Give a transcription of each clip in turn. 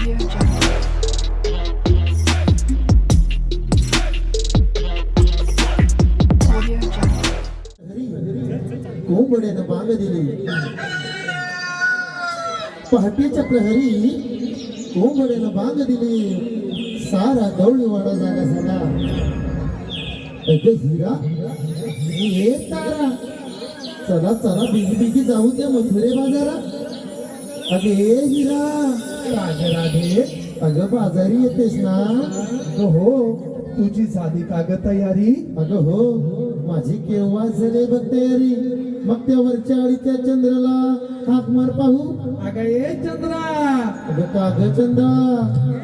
Audio Jungle. Audio Jungle. कोंबड्यानं बांग दिली पहाटेच्या प्रहरी कोंबड्यानं बांग दिली सारा गवळीवाडा जागा झाला अगं हिरा हे तारा चला चला बिगी बिगी जाऊ त्या मथुरे बाजारा अगे हिरा राधे राधे अगं बाजारी येतेस ना अगं हो तुझी झाली का ग तयारी अगं हो माझी केव्हा झाली बघ तयारी मग त्या वरच्या आळीच्या चंद्राला हाक मार पाहू अगं ये चंद्रा अगं का ग चंद्रा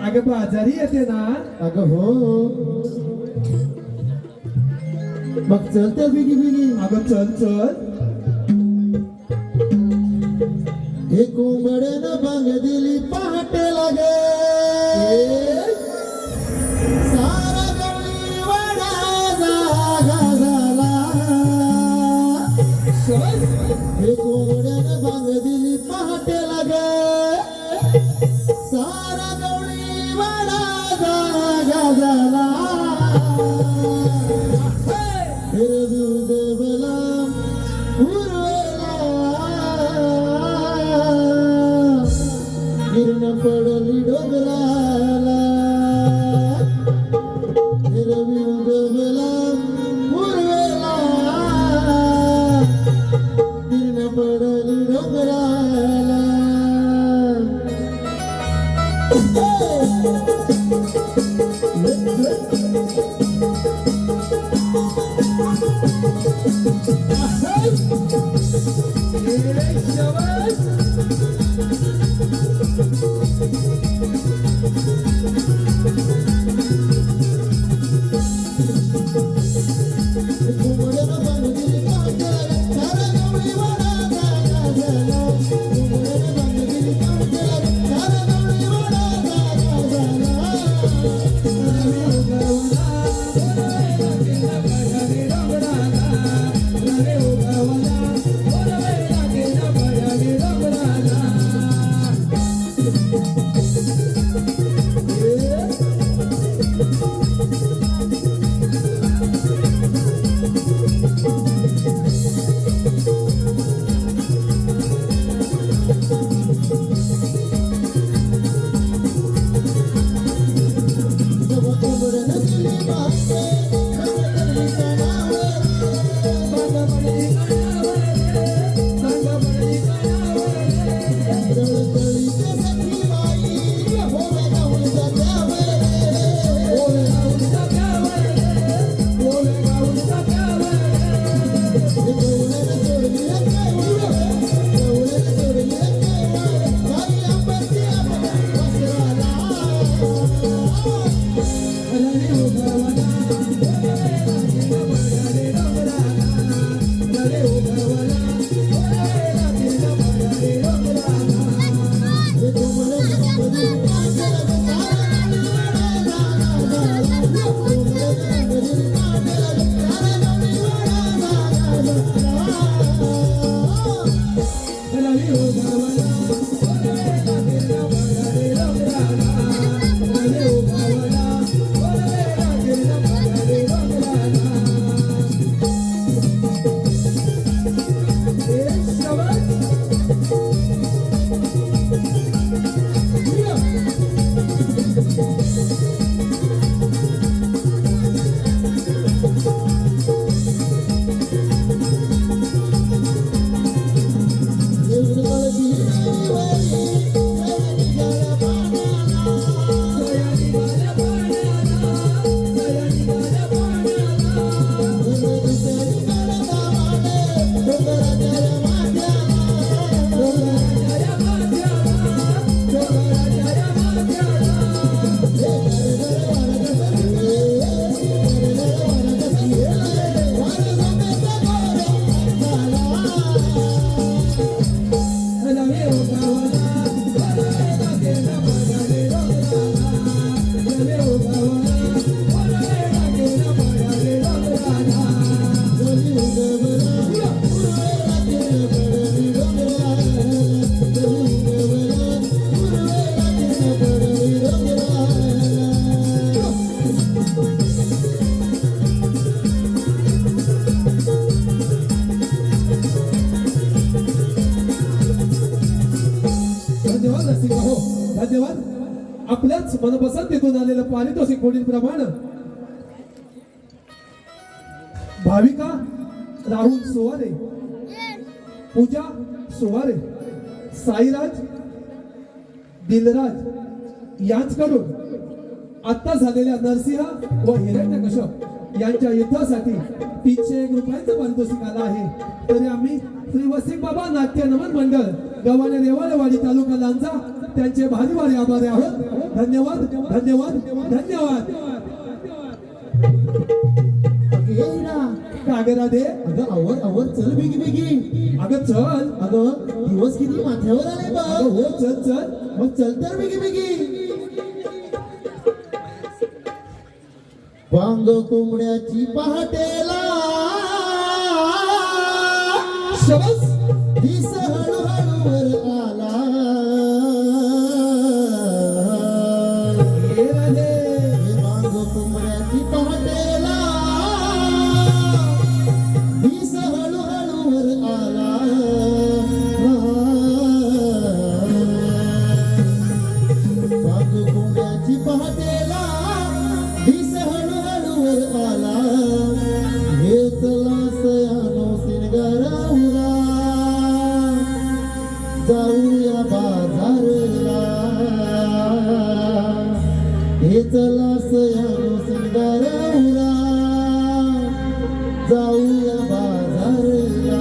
अगं बाजारी येते ना अगं हो मग चल त्या बिगी बिगी अगं चल चल हे कोंबड्यानं बांग दिली पहाटे लागे सारा गवळी वाडा जागा झाला हे कोंबड्यानं बांग दिली पहाटे लागे सारा गवळी वाडा जागा झाला हे दुर्देवला गिरण पडली डोंगराला हिरवी उगवला पूर्वेला गिरण पडली डोंगराला धन्यवाद. आपल्याच मनपसंतीतून आलेलं पारितोषिक पुढील प्रमाणे भाविका राहुल सुवारे, पूजा सुवारे, साईराज दिलराज यांच्याकडून आता झालेल्या नरसिंह व हिरण्यकश्यप यांच्या युद्धासाठी 301 रुपयांचं पारितोषिक आलं आहे. तरी आम्ही श्री वसिक बाबा नाट्य नमन मंडळ गव्हाणे रेवाळेवाडी तालुका लांजा त्यांचे भारी भारी आभारी आहोत. धन्यवाद धन्यवाद धन्यवाद. येईना कागरा दे. अगं आवर आवर चल बिगी बिगी. अगं चल. अगं दिवस किती माथ्यावर आले बघ. अगं हो चल चल. मग चल तर बिगी बिगी. वांग कोंबड्याची पहाटेला शबस. दिस हळूहळू वर आला. ये राधे. हे वांग कोंबड्याची पहाटेला दिस हळूहळू वर आला. वांग कोंबड्याची पहाटेला दिस हळूहळू वर आला. घेतला सयानो सिंगाराउरा. जाऊया बाजारला. घेतला सयानो सिंगाराउरा. जाऊया बाजारला.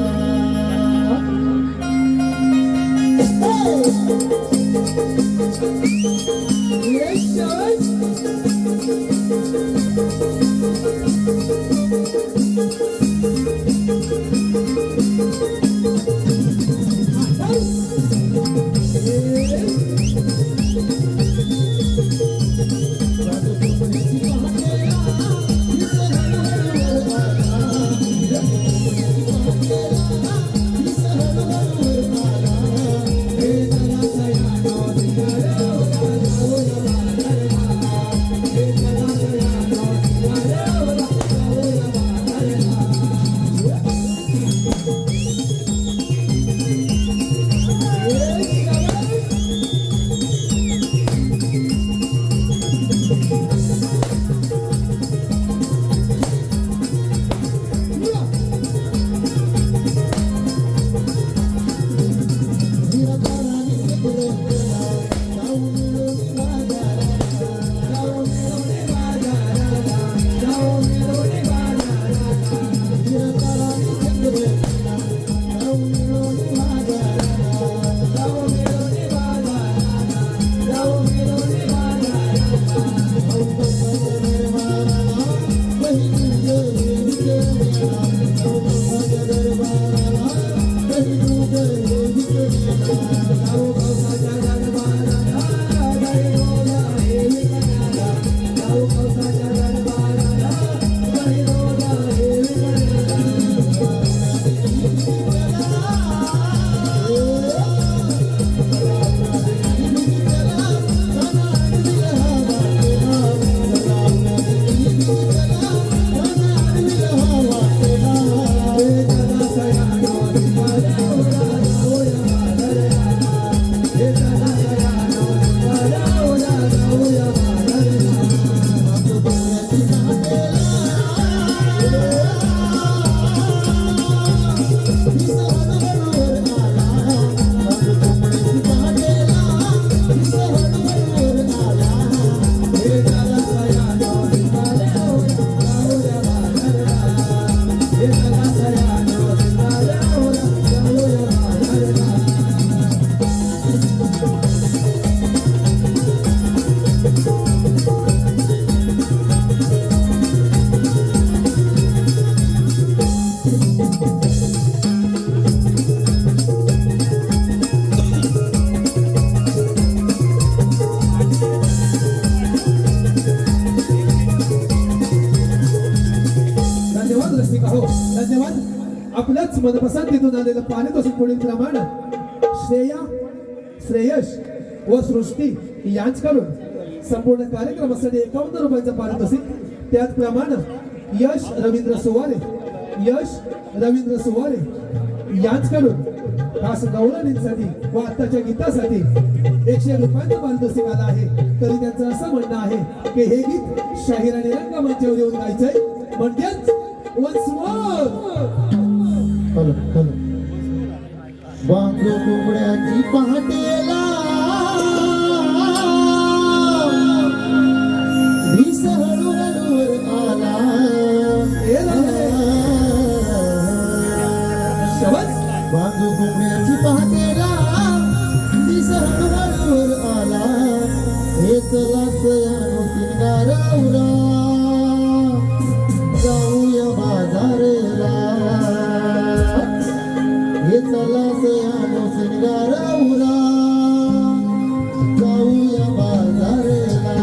ये शबस. आपल्याच मनपसंतीतून आलेलं पारितोषिक पुढील प्रमाणे श्रेया, श्रेयश व सृष्टी यांच्याकडून संपूर्ण कार्यक्रमासाठी 51 रुपयाचं पारितोषिक. त्याचप्रमाणे यश रवींद्र सुवारे यांच्याकडून खास गवळणींसाठी व आत्ताच्या गीतासाठी 100 रुपयांचं पारितोषिक आलं आहे. तरी त्यांचं असं म्हणणं आहे की हे गीत शाहीर आणि रंगमंचावर येऊन गायचंय, म्हणजेच once more. हॅलो हॅलो बांगो कोंबड्याची पहाटेला दिस हळूहळूवर आला शबास. बांगो कोंबड्याची पहाटेला दिस हळूहळूवर आला हे चलाच यानो सिंगारवरा जाऊया बाजारला हे चलाच यानो सिंगारवरा जाऊया बाजारला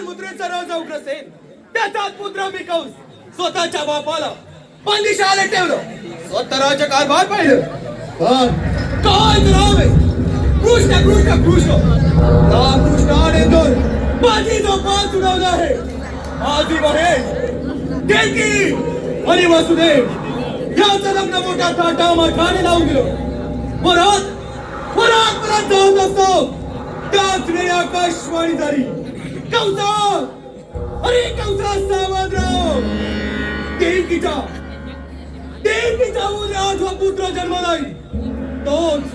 मुद्रेचा राजा उग्रसेन त्याचाच पुत्र मी कंस स्वतःच्या बापाला बंदिशाला ठेवलं स्वतःचे कारभार पाहिलं काय नाव आहे कृष्ण कृष्ण कृष्ण राम कृष्ण आणि दोन माझी जो पाच उडवला आहे माझी बहीण देवकी आणि वसुदेव याचं लग्न मोठ्या थाटा माठाने लावून दिलं परत परत परत जाऊन असतो त्याच वेळी आकाशवाणी झाली कंसा अरे कंसा सावधराव देवकीचा उद्या जो पुत्र जन्माला येईल तोच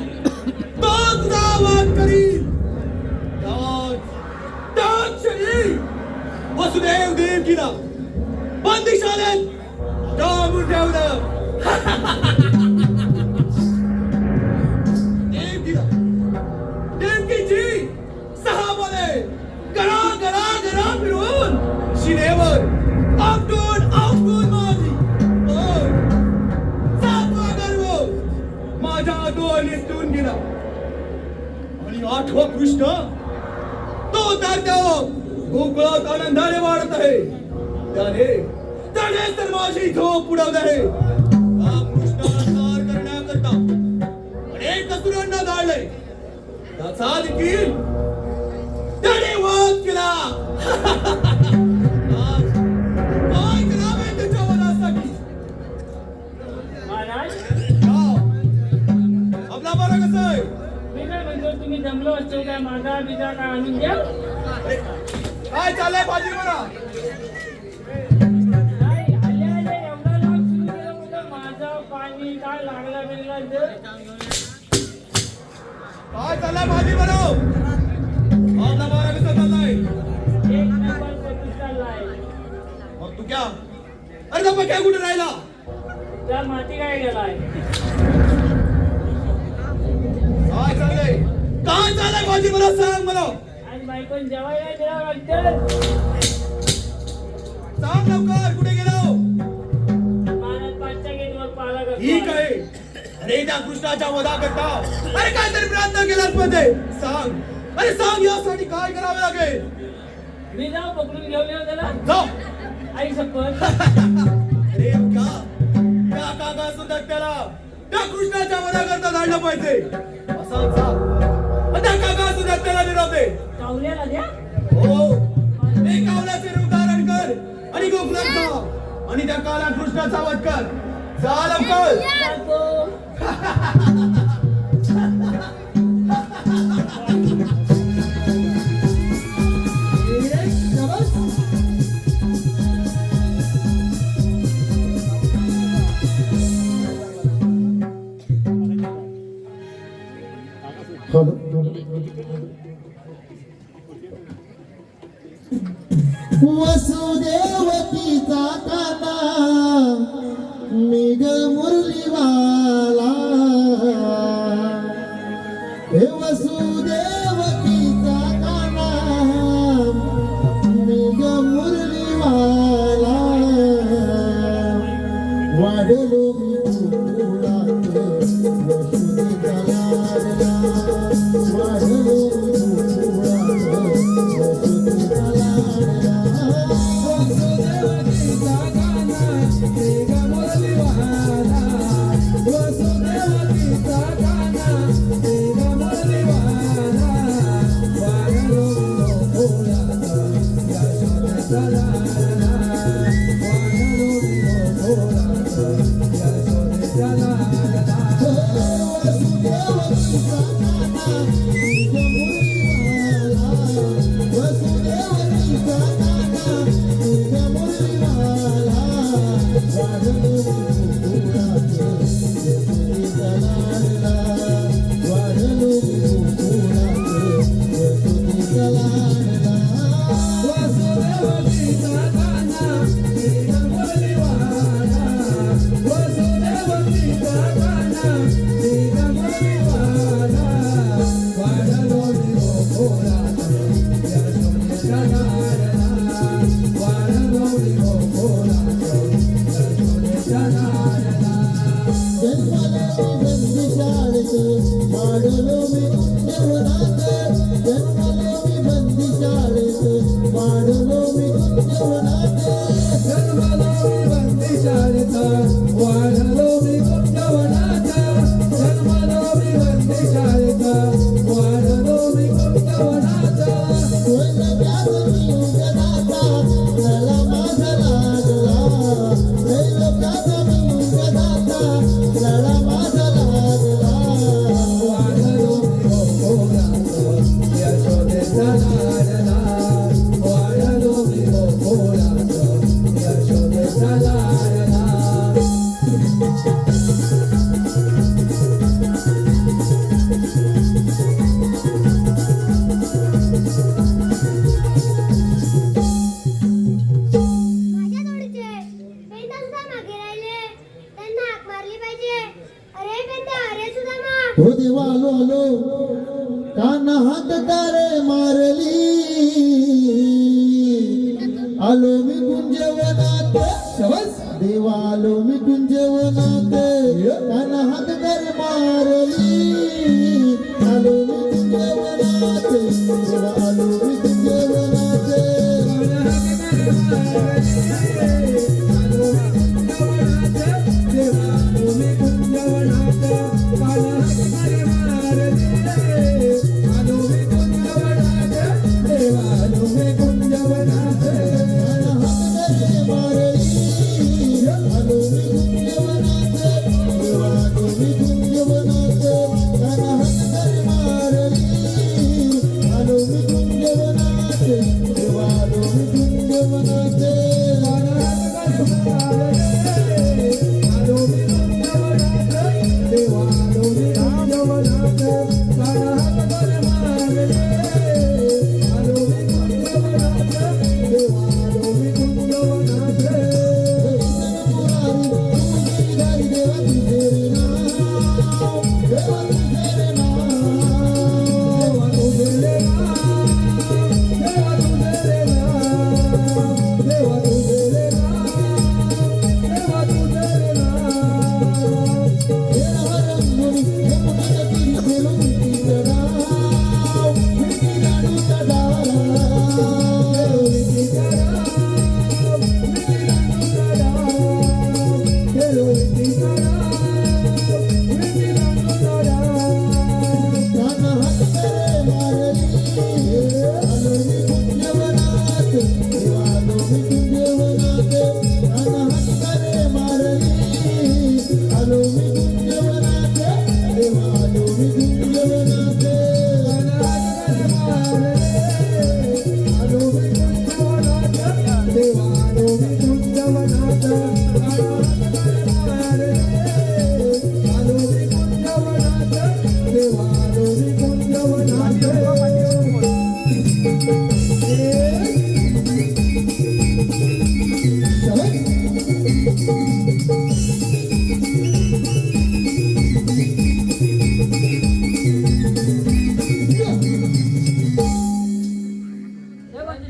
तुझा वाद करील वसुदेव देवकीला बंदिशाळेत डांबून ठेवलं. देवकीला देवकीची 6 मुले घरा घरा घरा फिरून शिनेवर आपटून मारली. पण 7वा गर्भ माझ्या हातून निसटून गेला. आणि 8वा कृष्ण तो तर त्या गोकुळात आनंदाने वाढत आहे. त्याने तर माझी झोप उडवली आहे. कृष्णाला ठार करण्याकरता अनेक असुरांना धाडले. त्याचा देखील त्याने वध केला. काय करावे त्याच्या वधासाठी? महाराज आपला बरा कसं आहे? मी काय म्हणतो, तुम्ही जमलो असतो काय माझा बिजा काय आणून द्या. काय चाललंय भाजी बरा? नाही, आले एवढा लाभ सुरू केला म्हणलं माझा पाणी काय लागला बिगला तर. काय चाललंय भाजी बनव? आपला बरा कसं चाललाय? एक नंबर प्रतिष्ठाला आहे. मग तू क्या? अरे गप्पा काय कुठे राहिला? त्या माती काय गेलाय. काय चाललंय? काय चाललंय भाजी मला सांग मला. आज बायकोन जेवायला दिला वाटतं. सांग लवकर कुठे गेलो? महाराज 5च्या गेटवर पाला ठीक करतो. आहे. अरे त्या कृष्णाच्या वधा करता अरे काहीतरी प्रयत्न केलाच मध्ये सांग. अरे सांग यासाठी काय करावे लागेल? मी जाऊ पकडून घेऊन येऊ त्याला. जाऊ. आई शपथ. अरे त्या काका सुद्धा त्याला त्या कृष्णाच्या वधा करता धाडलं पाहिजे असं सांग. त्या काका सुद्धा त्याला निरोपे. कावल्याला द्या. हो ते कावल्याचे रूप धारण कर आणि गोकुळात जा आणि त्या काला कृष्णाचा वध कर. जा लवकर. जातो. वसुदेवकीचा काना मेघ मुरलीवाला. हे वसुदेवकीचा काना मेघ मुरलीवाला. वाढलो मी गोकुळात वसुदेचा लाडला. वाढलो मी गोकुळात वसुदेचा लाडला. वसुदेवकीचा गाणं मेघ मुरलीवाला. वसुदेवकीचा गाणं मेघ मुरलीवाला. वाढलो गोकुळात यशोदेचा लाडला. वाढलो गोकुळात यशोदेचा लाडला. वसुदेवकीचा काना मेघ मुरलीवाला. वसुदेवकीचा काना मेघ मुरलीवाला. वाढलो गोकुळात यशोदेचा लाडला. वाढलो गोकुळात यशोदेचा लाडला. वसुदेवकीचा गाणं मेघ मुरलीवाला. वसुदेवकीचा गाणं हो देवा आलो आलो काना हात तारे मारली आलो मी कुंजवनात शबास. देवा आलो मी कुंजवनात काना हात तारे मारली आलो मी कुंजवनात देवा आलो मी कुंजवनात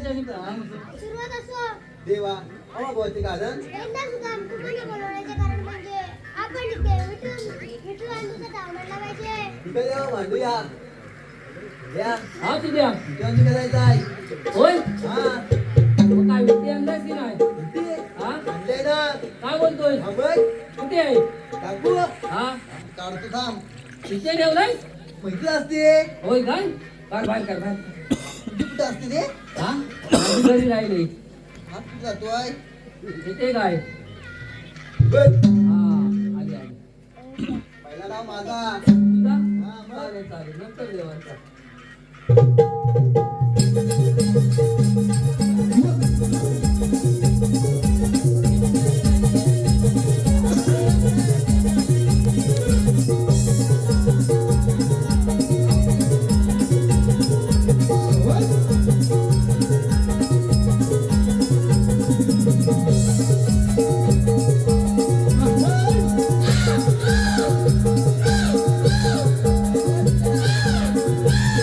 सुरुवात असो देवा अहो बोलते कारण यंदा सुद्धा तुम्हाला बोलवण्याचे कारण म्हणजे आपण इथे विठू अंडूचा दावणला पाहिजे इकडे देवा मांडूया या हा तुझ्या किती करायचं आहे होय हा मग काय विद्या आणलास की नाही किती? हा आणलंय ना काय बोलतोय हा बघ कुठे आहे टाकू हा काढतो थांब तिथे ठेवलाय माहिती असते होय काय बाहेर बाहेर कर बाहेर तुझी कुठं असते रे हा माझी घरी राहिली हा कुठं जातोय तिथे काय बघ हा आली आली पहिला नाव माझा तुझा हा मग चालेल चालेल नंतर देवांचा हो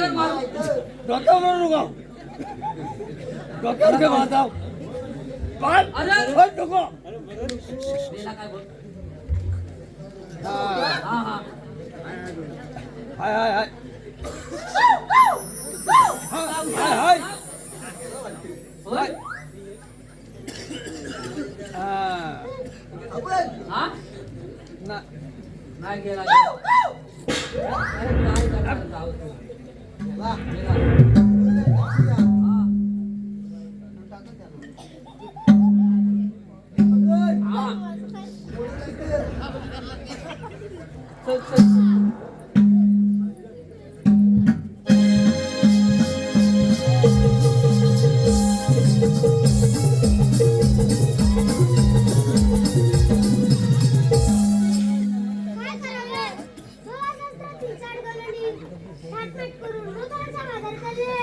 डोक्यावर मारू नको. डोक्यावर काय मारताव? पाय पाय नको. हाय हाय हाय हाय हाय हाय. ना नाही गेला काय करावे? महाराष्ट्रात विचार करून थाटमाट करून लोकांचा आदर करणे,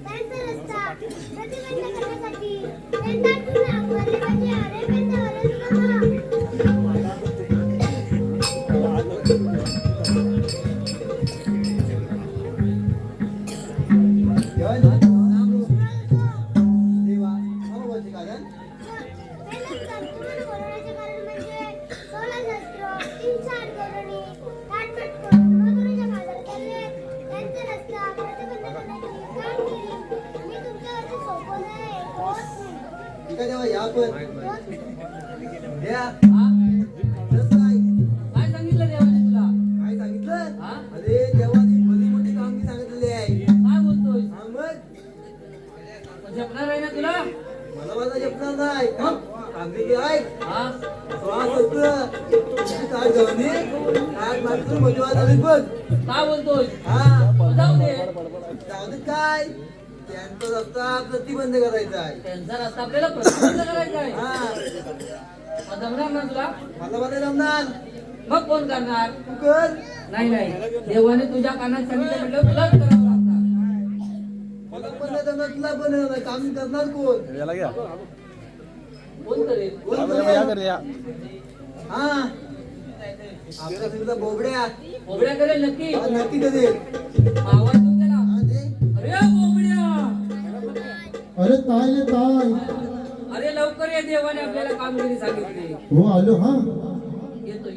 त्यांचा रस्ता प्रतिबंध करण्यासाठी त्यांना पूर्ण आव्हाने म्हणजे आरेपेंद्यावरच बघा. काय सांगितलं देवाने तुला हा? काय बोलतोय जपणार आहे ना तुला हा काय बोलतोय जाऊ दे काय त्यांचा रस्ता प्रतिबंध करायचा आहे. त्यांचा रस्ता आपल्याला प्रतिबंध करायचा आहे हा मग जमणार ना तुला मला मध्ये जमणार. मग कोण करणार तू कर. नाही नाही देवाने तुझ्या कानात सांगितलं म्हटलं तुलाच करावं लागणार मला पण नाही जमणार, तुला पण नाही जमणार. काम करणार कोण? कोण करेल कोण करेल? हा आपल्या सुद्धा बोबड्या बोबड्या करेल नक्की हा, नक्की करेल. आवाज देऊन त्याला हा, दे. अरे बोबड्या अरे ताय रे ताय. अरे लवकर ये देवाने आपल्याला कामगिरी सांगितली हो आलो हा. येतो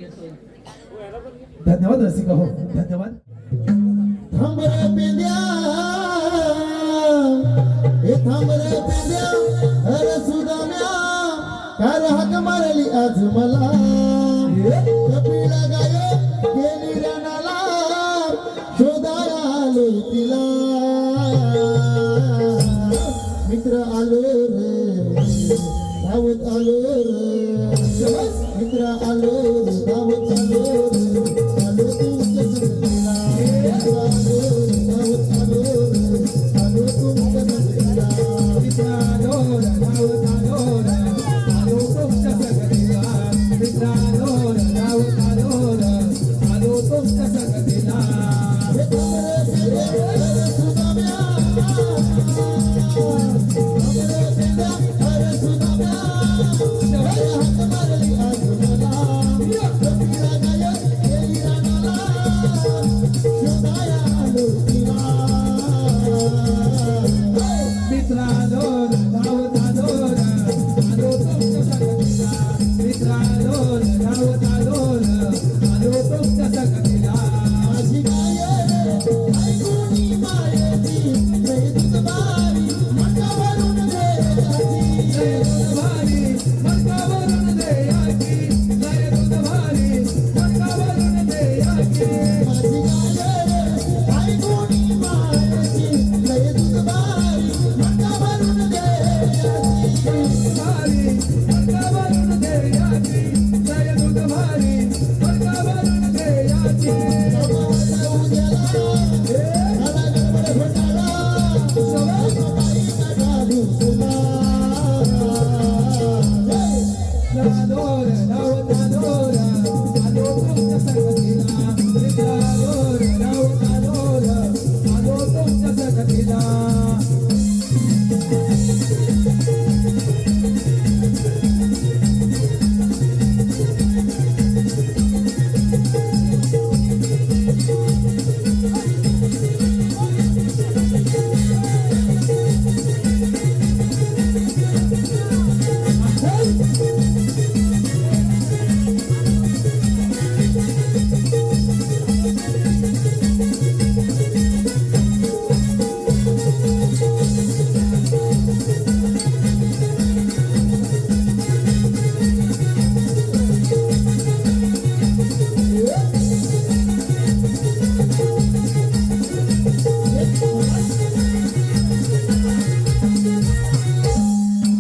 धन्यवाद रसिका हो, धन्यवाद. थांब रे पेंद्या, हे थांब रे पेंद्या, अरे सुदाम्या, कार हाक मारली आज मला. कपिला गाय गेली रणाला, शोधाया आलो तिला. मित्र आलो रे, धावत आलो रे, मित्र आलो रे, धावत आलो रे, आलो तुमच्या संगतीला. मित्र आलो रे, धावत आलो रे, आलो तुमच्या संगतीला. मित्रांनो, धावत आलो रे, आलो तुमच्या संगतीला. मित्रांनो, धावत आलो रे, आलो तुमच्या संगतीला. हे थांब रे पेंद्या, अरे सुदाम्या, थांब रे पेंद्या, अरे सुदाम्या, कार हाक मारली आज मला. कपिला गाय गेली रणाला, शोधाया आलो तिला. मित्रांनो, धावत आलो रे, आलो तुमच्या संगतीला. मित्रांनो, धावत आलो रे, आलो तुमच्या संगतीला. माझी गाय ऐकूनी मायेची, लय दूध बारी, मका भरून देण्याची. जय दूध भारी, मटका भरून द्यायची. जय दूध भारी, मटका भरून द्यायची. माझी गाय ऐकूनी मायेची, लय दूध बारी, मका भरून देण्याची. भारी, मटका भरून द्यायची. जय दूध भारी, मटका भरून द्यायची. समाज उद्याला, झाला गडबड घोटाळा, बाईचा जादू सुना. मित्रांनो, धावत आलो रे, आलो तुमच्या संगतीला. मित्रांनो, धावत आलो रे, आलो तुमच्या संगतीला.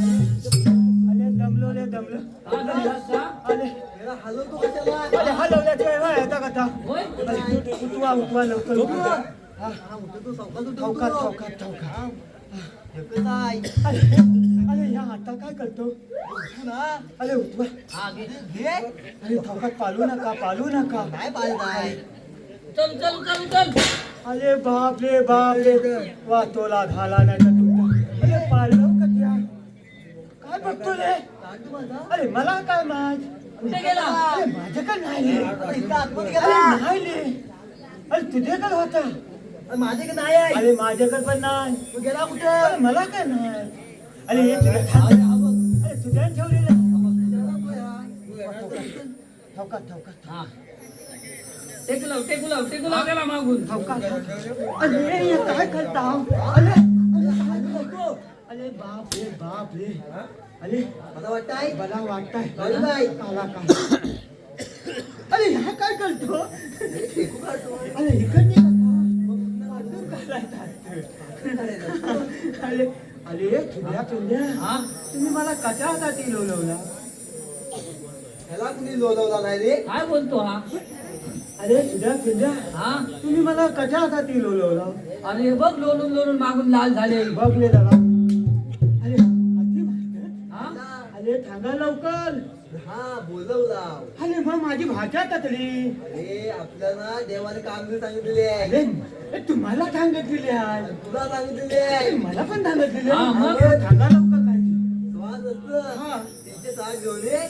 अरे दमलो रे दमलो. का दमलास का? अरे अरे हलवल्याची वेळ आहे आता कथा. होय? अरे उठवा उठवा लवकर उठवा. हा ठावकात ठावकात ठावकात. अरे या आता काय करतो अरे उठवा. हा, घे. अरे ठावकात पालू नका पालू नका. चल चल चल चल. अरे बाप रे वा तोला घाला नाही तर तुमचा. अरे पालव का त्या काय बघतो रे. अरे मला काय माहित. कुठे गेला? अरे माझ्याकडे नाही रे. अरे नाही रे. अरे तुझ्याकडे होता. माझ्याकडे नाही आहे. अरे माझ्याकडे पण नाही. तू गेला कुठे? अरे मला काय नाही. अरे हे तुझ्या अरे तुझ्या ठेवलेलं. ठावकात ठावकात हा. टेकलाव त्याला मागून. ठावकात. अरे हे काय करता. अरे अरे बाप रे. अरे मला वाटतंय मला वाटतंय काय नाही. काला का. अरे ह्या काय करतो. अरे इकडे अरे अरे तुझ्या हा. तुम्ही मला कशासाठी लोलवला. ह्याला कुणी लोलवला नाही रे. काय बोलतो हा? अरे तुझ्या हा. तुम्ही मला कशासाठी लोलवला. अरे बघ, लोळून मागून लाल झाले. बघले जरा. अरे अति भास्कर. हा. अरे सांगा लवकर. हा बोलवला. अरे मग माझी भाषा ततली. अरे आपल्याला देवाने कामगिरी सांगितलेली आहे. अरे ए, तुम्हाला सांगितलेली आहे. तुला सांगितलेली आहे. मला पण सांगितलेली हा, मग? आहे. सांगा लवकर काय ते. श्वास असलं हा. तिचे साथ घेऊन ये.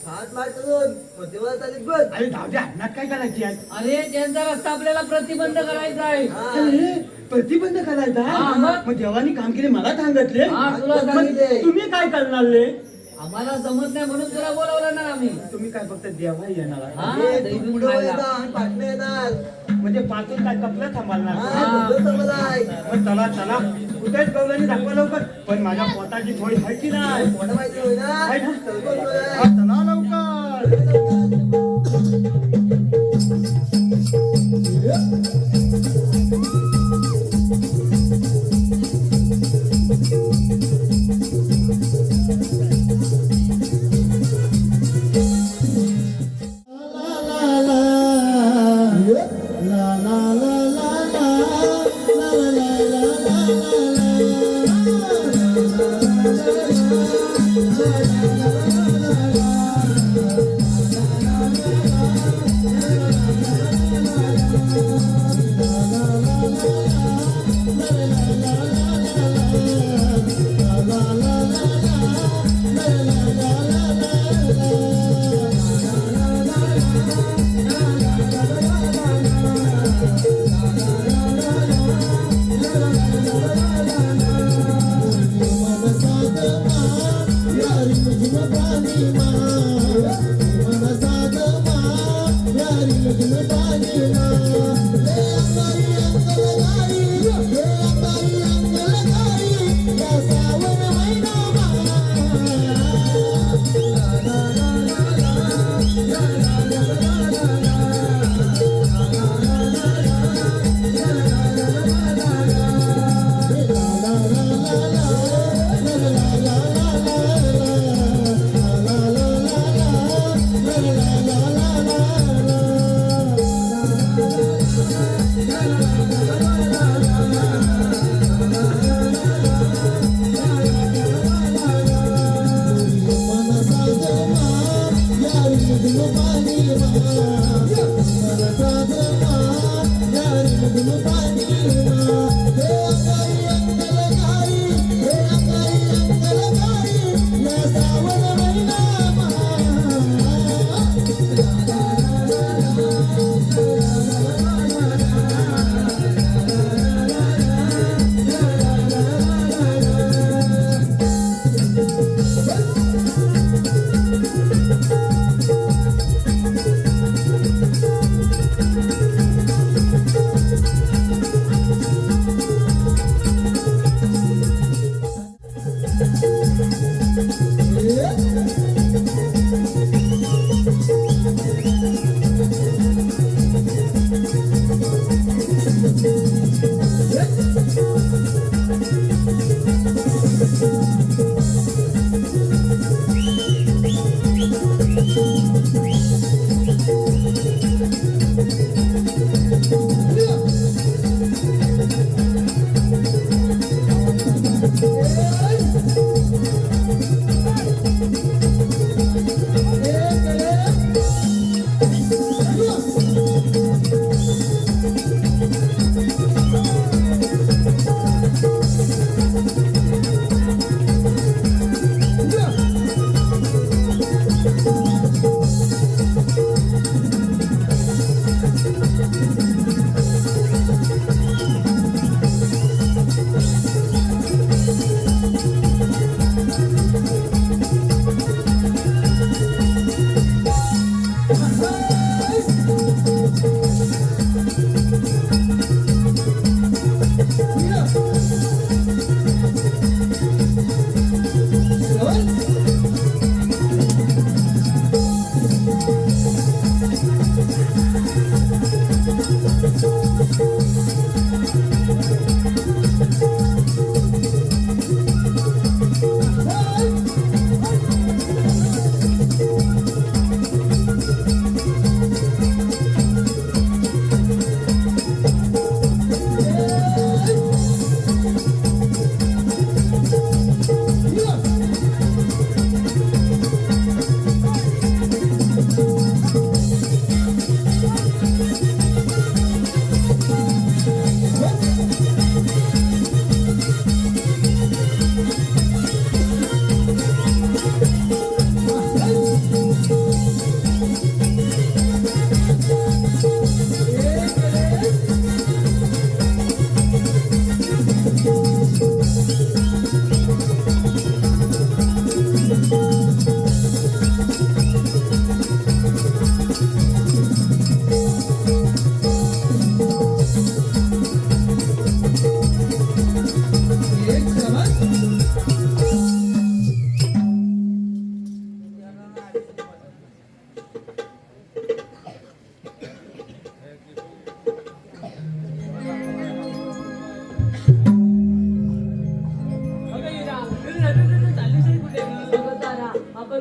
साथ मार करून देवाला चालेल बघ. अरे धावते अन्नात काय करायची आहे. अरे त्यांचा रस्ता आपल्याला प्रतिबंध करायचा आहे. हा. अरे प्रतिबंध करायचा. हा, मग? मग देवानी काम केले मला सांगितले. हा, तुला मग सांगितले. तुम्ही काय करणार रे. आम्हाला जमत नाही म्हणून तुला बोलावलं ना आम्ही. तुम्ही काय फक्त देवा येणार आहे? हा, हे दही तू दूध पुढं खायला. येणार आणि पाटणे येणार. म्हणजे पाचून काय कपलं थांबालणार? हा, तुझं सर्व आहे. पण चला चला कुठेच गवल्याने दाखवा लवकर. पण माझ्या पोटाची थोडी आहे की नाही? मोठं माहिती होय ना? आहे ना? चल कोण बोलतोय? हा, चला लवकर.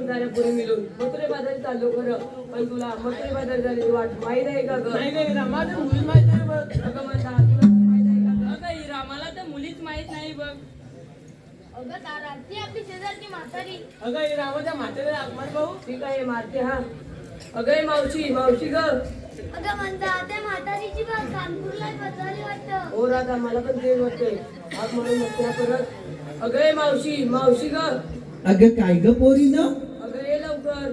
साऱ्या पुरी मिळून मथुरे बाजारी चाललो खरं, पण तुला मथुरे बाजारी जाण्याची वाट माहीत आहे का ग? नाही नाही माझं मुली माहित नाही बघ. अगं म्हणता तुला माहीत आहे का ग? अगं हिरा मला तर मुलीच माहीत नाही बघ. अगं तारा ती आपली शेजारची म्हातारी. अगं हे रामाच्या म्हाताऱ्याला आगमन भाऊ. ठीक आहे मारते हा. अगं हे मावशी मावशी ग. अगं म्हणता त्या म्हातारीची बाग कानपूरला बदलली वाटतं. हो राधा मला पण तेच वाटतंय. आग म्हणून मग परत. अगं हे मावशी मावशी ग. अगं काय ग पोरीनो, अगं ये लवकर.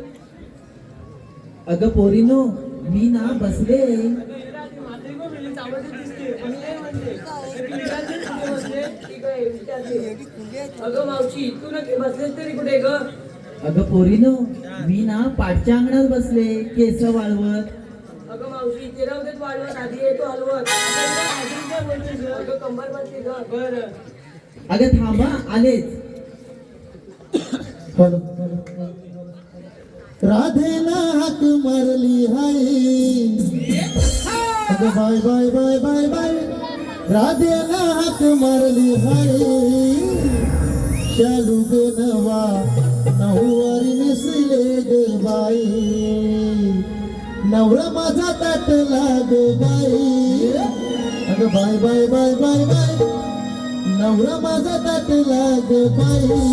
अगं पोरीनो, मी ना बसले. अगं हे रात्री म्हातारी बघ मिली चावत दिसते. पण हे म्हणते ती विरांची कुठे बसले? ठीक आहे विचारते. अगं मावशी तू नक्की बसलेस तरी कुठे ग? अगं पोरीनो, मी ना पाठच्या अंगणात बसले केस वाळवत. अगं मावशी ते राहू देत वाढवत आधी येतो हलवत. अगं कंबर बसते ग. बरं. अगं थांबा आलेच. हॅलो राधेला हाक मारली हाय. अगं बाय बाय बाय बाय बाय राधेला हाक मारली हाय. शालू ग नवा नऊवारी नेसले ग बाई. नवरा माझा ताटला ग बाई. अगं बाय बाय बाय बाय बाय नवरा माझा ताटला ग बाई.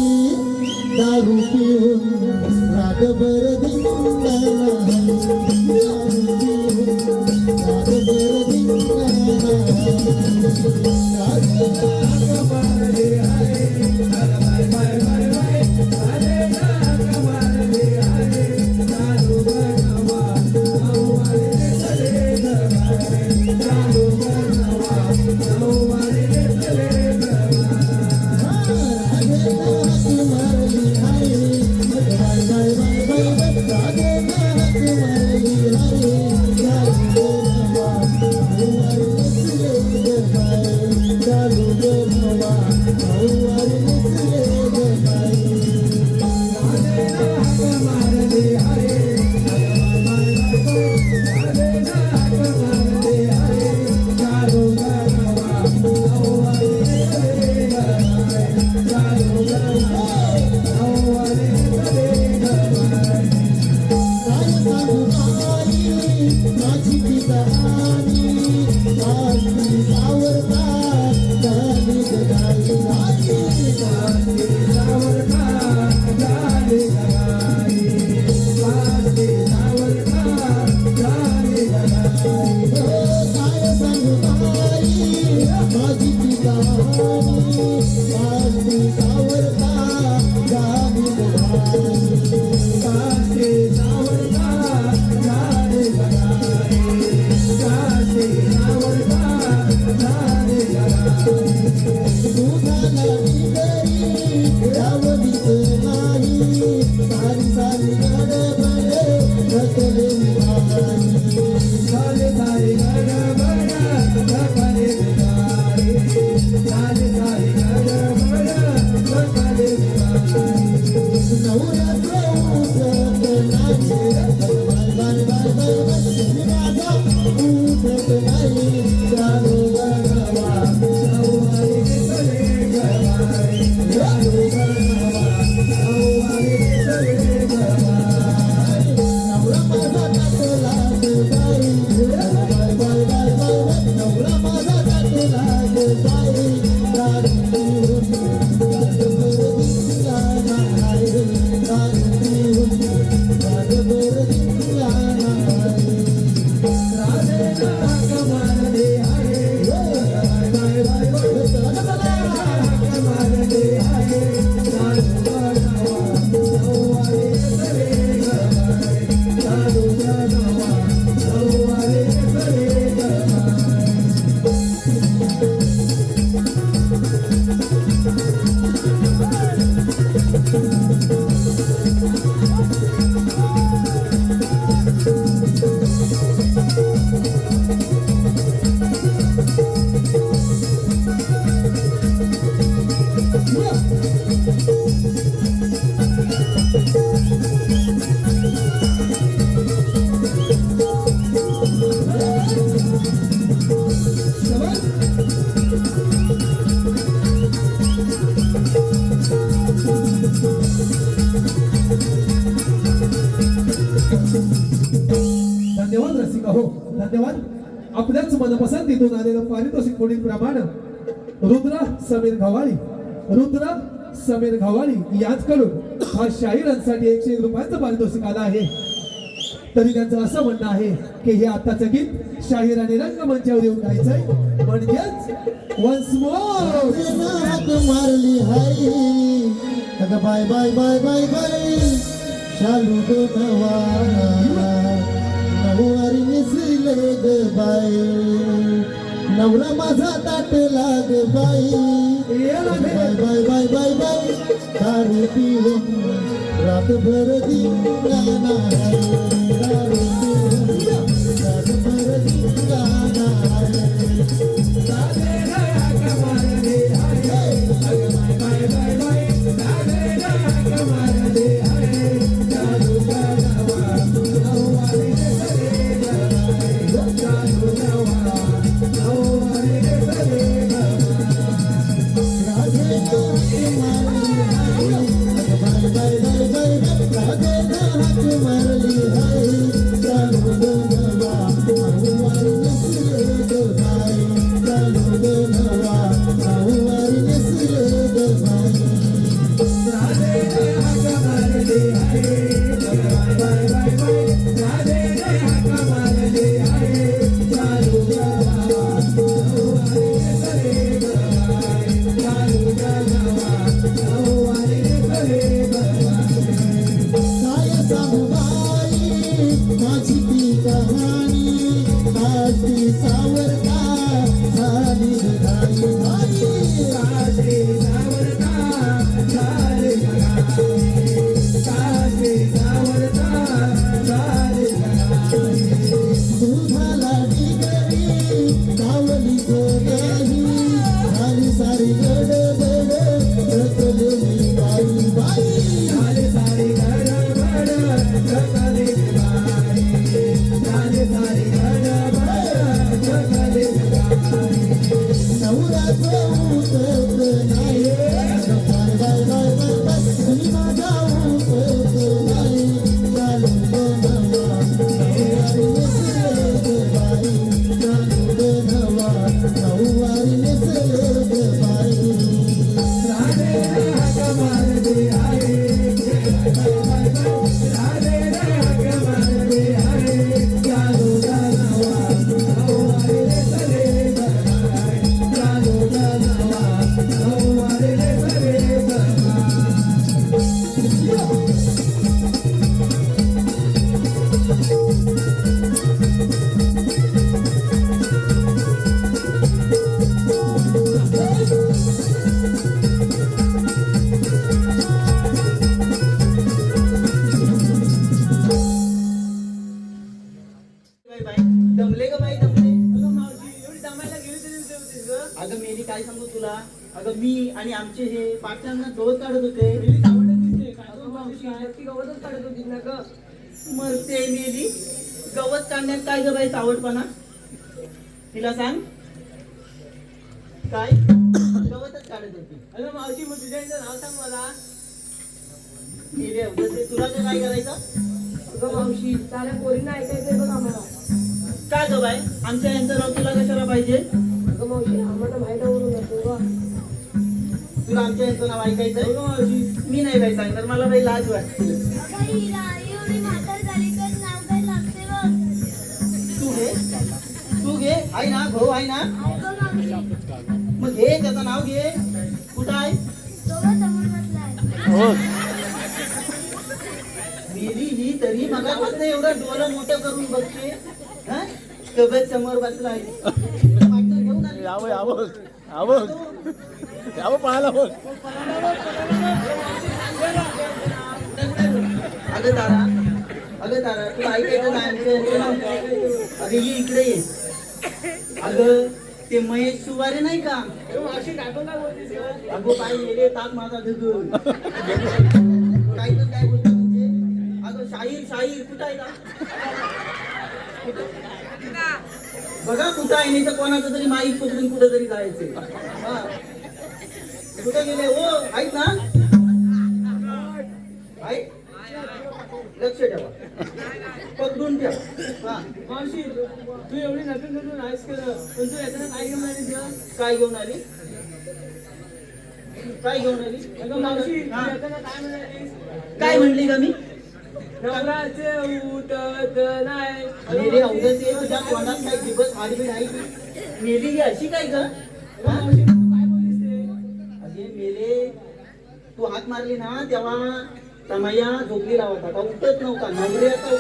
दारू पिऊन रागभर धिंगाणा. दारू पिऊन रागभर धिंगाणा. राधेला हाक मारली हाय. बाय बाय बाय बाय राधेला हाक मारली हाय. दारू बनवा नऊवारी नेसले ग बाई. दारू बनवा नऊवारी नेसले ग बाई. राधेला हाक मारली हाय. बाय बाय बाय बाय बाय राधेला हाक मारली हाय. दारू बनवा नऊवारी नेसले ग बाई. दारू बनवा नऊवारी नेसले ग बाई. राधेला हाक मारली हाय. बाय बाय बाय बाय राधेला हाक मारली हाय. दारू बनवा नऊवारी नेसले ग बाई. दारू बनवा नऊवारी नेसले ग बाई. काय सांगू बाई माझी पितानी. माझी सावरता झाली ग गाई. माझी सावरता झाली ग गाई. माझी सावरता झाली ग गाई. काय सांगू बाई माझी पितानी. माझी सावरता झाली ग गाई. माझी सावरता झाली ग गाई. माझी सावरता झाली ग गाई. दुधाला बिगरी रावलीच नाही. सारी सारी गडबड ढकलली बाई. सारी सारी गडबड ढकलली बाई. सारी सारी गडबड ढकलली बाई. नवऱ्याचं उठत नाही. बाय बाय बाय बाय बाय माझा उठत नाही. दारू बनवा नऊवारी नेसले ग बाई. दारू बनवा नऊवारी नेसले ग बाई. नवरा माझा ताटला ग बाई. बाय बाय बाय बाय बाय नवरा माझा ताटला ग बाई. दारू पिऊन रागभर धिंगाणा हाय. दारू पिऊन रागभर धिंगाणा हाय. धन्यवाद रसिका हो, धन्यवाद. आपल्याच मनपसंतीतून आलेलं पारितोषिक पुढील प्रमाणे रुद्र समीर घवाळी याचकडून हा शाहिरांसाठी 101 रुपयांचं पारितोषिक आलं आहे. तरी त्यांचं असं म्हणणं आहे की हे आताचं गीत शाहिराने रंगमंचावर येऊन गायचंय, म्हणजेच वन्स मोर. हाक मारली हाय अगं बाय बाय बाय बाय बाय चालू ग नवारी मिसले ग बाय नवरा माझा ताट लाग बाई बाय बाय बाय बाय बाय दारू पिऊन रातभर दिंगाणा दारू पिऊन रातभर दिंगाणा दमले का बाई दमले? अगं मावशी एवढी दमायला गेली तरी उद्या होतीस ग. अगं मेली काय सांगू तुला, अगं मी आणि आमचे हे पाटलांना गवत काढत होते. गेली आवडत दिसते काय गं मावशी ती गवतच काढत होती ना ग. मरते मेली, गवत काढण्यात काय ग बाई सावटपणा, तिला सांग. काय गवतच काढत होती. अगं मावशी मग तुझ्या यांचं नाव सांग मला. मेली अवघड ते, तुला तर काय करायचं. अगं मावशी साऱ्या पोरींना ऐकायचंय बघ आम्हाला. काय ग बाई, आमच्या यांचं नाव तुला कशाला पाहिजे. अगं मावशी आम्हाला माहिती आवडून जातो ग. तुला आमच्या यांचं नाव ऐकायचंय. अगं मावशी मी नाही बाई सांगणार, मला बाई लाज वाटते. अगं हिला एवढी म्हातार झाली तर नाव काय लागते बघ. तू घे आहे ना, भाऊ आहे ना, ऐकू मावशी मग घे त्याचं नाव घे. कुठं आहे. तो बघ समोर बसलाय. मेली ही तरी मला फक्त एवढं डोळं मोठं करून बघते. हा कबत समोर बसलाय. पाटलं घेऊन आली. अगं तारा तू ऐकायचं नाही आमच्या नाव. अगं ये इकडे ये. अगं ते महेश सुवारे नाही का. मावशी टाकून काय बोलतीस ग. अगो काय मेले ताक माझा धगून. काय तर काय बोलतो म्हणजे. अगं शाहीर कुठं आहे का. बघा कुठं आहे, नाही तर कोणाचं तरी माईक पकडून कुठं तरी जायचं. हा कुठं गेले हो, आहेत ना. आहेत, लक्ष ठेवा. पकडून ठेव. हा मावशी तू एवढी नटून नटून नाहीच केलं पण तू याच्यानं काय घेऊन आली तुला? काय घेऊन आली? काय घेऊन आली? अगं मावशी तू हा. याच्यानं काय म्हणालीस? काय म्हणली का मी? नवराचे उठत नाही. मेरे अवधसे तुझ्या तोंडात काय दिवस हाडबीड आहे की? मेली ही अशी काय ग? अगं मावशी तू काय बोललीस ते? अरे मेले, तू हात मारली ना तेव्हा तमया झोपलेला होता का उठत नव्हता. नवरे आता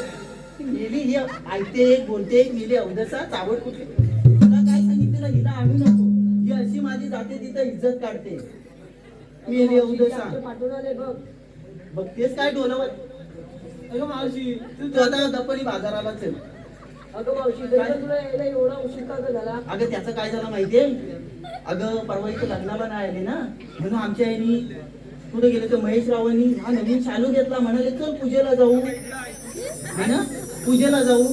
मेली ही ऐकते एक बोलते एक, मेली अवधसा चावट कुठे? तुला काय सांगितलं हिला आणू नको, ही अशी माझी जाते तिथं इज्जत काढते. मेली अवधसा आपलं पाठवून आले बघ. बघतेस काय डोलावर? अगं मावशी तू आता दपणी बाजाराला चल. अगं मावशी तरी पण तुला यायला एवढा उशीर का ग झाला? अगं त्याचं काय झालं माहितीये? अगं परवा इथं लग्नाला नाही आले ना, म्हणून आमच्या आईनी कुठे गेले तर महेश रावांनी हा नवीन शालू घेतला, म्हणाले चल पूजेला जाऊ. है ना, पूजेला जाऊ.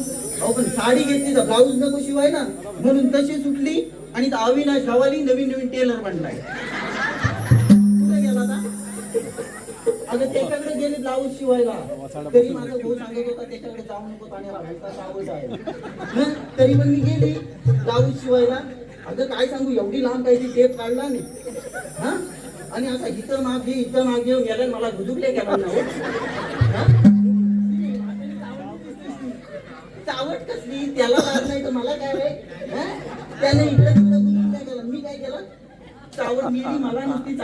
अहो पण साडी घेतली तर ब्लाऊज नको शिवाय ना, म्हणून तशी सुटली आणि अविनाश रावाली नवीन नवीन टेलर बनलाय. कुठे गेला आता? अगं त्याच्याकडे गेले ब्लाऊज शिवायला, तरी माझा भाऊ सांगत होता त्याच्याकडे जाऊ नको आणि राहायचा आवड आहे. हं? तरी पण मी गेली ब्लाऊज शिवायला. अगं काय सांगू, एवढी लांब काही टेप काढला नाही. हा, आणि असा इथं मागे इथं मागे गेला, मला गुजुकले केला ना हो. हं? चावट कसली, त्याला लाज नाही तर मला काय रे? हं? त्याने इकडे तिकडे गुजुकले केला, मी काय केलं? चावट मिली मला नुसती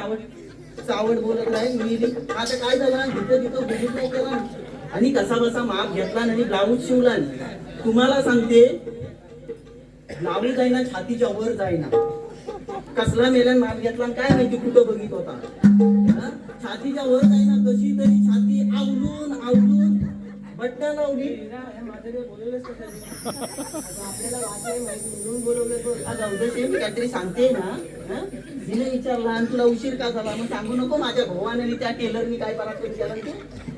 चावट बोलत आहे मिली. आता काय झालं, तिथं तिथं गुजुकले केला आणि कसा बसा माप घेतला आणि ब्लाऊज शिवला. तुम्हाला सांगते, ब्लाऊज जाईना छातीच्या वर जाईना. कसला मेल्यान माप घेतला आणि काय माहिती कुठं बघित होता. हं? छातीच्या वर जाईना, कशी तरी छाती आवलून आवलून बटणं लावली. बोलवलंच कसं? आपल्याला वाचायला माहिती म्हणून बोलवलं बघ. आज अवधसे मी काहीतरी सांगते ना. हं? हिने विचारला आणि तुला उशीर का झाला, मग सांगू नको माझ्या भावाने आणि त्या टेलरनी काय पराक्रम केला ते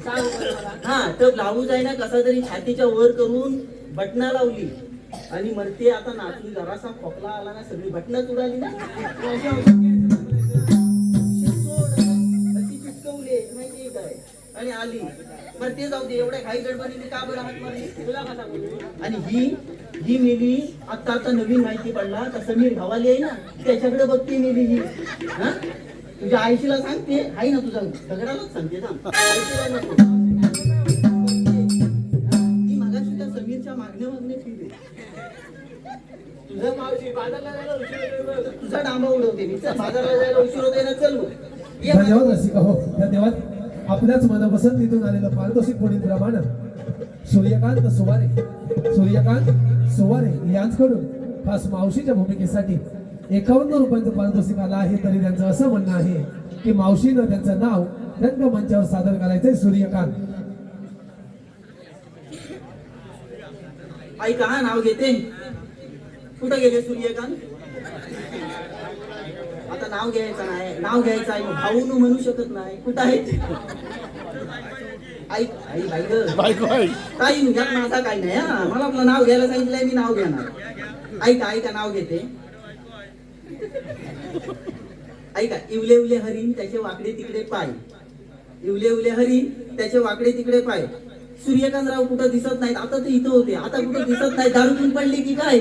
सांग बरं मला. हा. तर ब्लाऊज आहे ना कसा तरी छातीच्या वर करून बटणं लावली आणि मरते आता नाचली. जरासा खोकला आला ना, सगळी बटणं उडाली ना. मावशी औषध घ्यायचं म्हणायचं. अशी चिटकवली माहितीये काय, आणि आली. बरं ते जाऊ दे, एवढ्या घाई गडबडीने का बरं हात मारली? तुला कसा बोलू? आणि ही मेली आता नवीन माहिती पडला, तर समीर घावाली आहे ना त्याच्याकडे बघते मेली ही. हा, तुझ्या आईशीला सांगते, आई ना तुझा दगडालाच सांगते ना, आईशीला नको. ती मागाशी त्या समीरच्या मागणे फिरते. तुझं मावशी बाजारला जायला उशीर होतोय बघ. तुझा डांबा उडवते मी. चल बाजाराला जायला उशीर होतोय ना, चल मग. ये धन्यवाद रसिका हो, धन्यवाद. आपल्याच मनपसंतीतून आलेलं पारितोषिक पुढील प्रमाणे सूर्यकांत सुवारे यांच्याकडून खास मावशीच्या भूमिकेसाठी 51 रुपयांचं पारितोषिक आलं आहे. तरी त्यांचं असं म्हणणं आहे की मावशीनं त्यांचं नाव रंगमंचावर सादर करायचंय. सूर्यकांत. आई का नाव घेते? कुठं गेले सूर्यकांत? आता नाव घ्यायचं नाही, नाव घ्यायचं आहे भाऊ म्हणू शकत नाही. कुठं आहे? आई आई बाई ग, काही यात माझा काही नाही. हा, मला आपलं नाव घ्यायला सांगितलंय, मी नाव घेणार. ऐका नाव घेते. ऐका, इवले उले हरिण त्याचे वाकडे तिकडे पाय. इवले उले हरिण त्याचे वाकडे तिकडे पाय. सूर्यकांतराव कुठं दिसत नाहीत. आता ते इथं होते, आता कुठं दिसत नाही. दारूतून पडली की काय?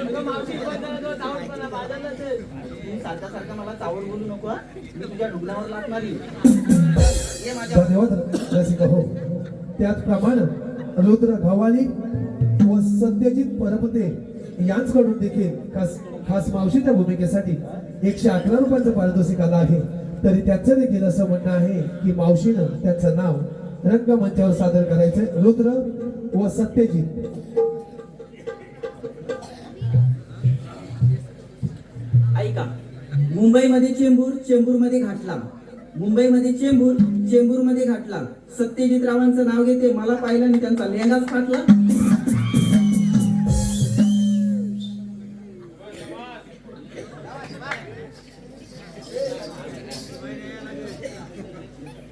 अगं मावशी पण जरा तो चावटपणा बाजारला चल. सारखा सारखा मला चावड बोलू नको हा. मी तुझ्या ढुंगणावर लागणार ये माझ्या. धन्यवाद रसिका हो. त्याचप्रमाणे रुद्र घवाली व सत्यजित परपते यांच्याकडून देखील खास मावशीच्या भूमिकेसाठी 111 रुपयांचं पारितोषिक आलं आहे. तरी त्यांचं देखील असं म्हणणं आहे की मावशीनं त्यांचं नाव रंगमंचावर सादर करायचंय. रुद्र व सत्यजित. ऐका, मुंबईमध्ये चेंबूरमध्ये घातला. मुंबईमध्ये चेंबूरमध्ये घातला. सत्यजित रावांचं नाव घेते. मला पाहिलं आणि त्यांचा लेंगाच फाटला.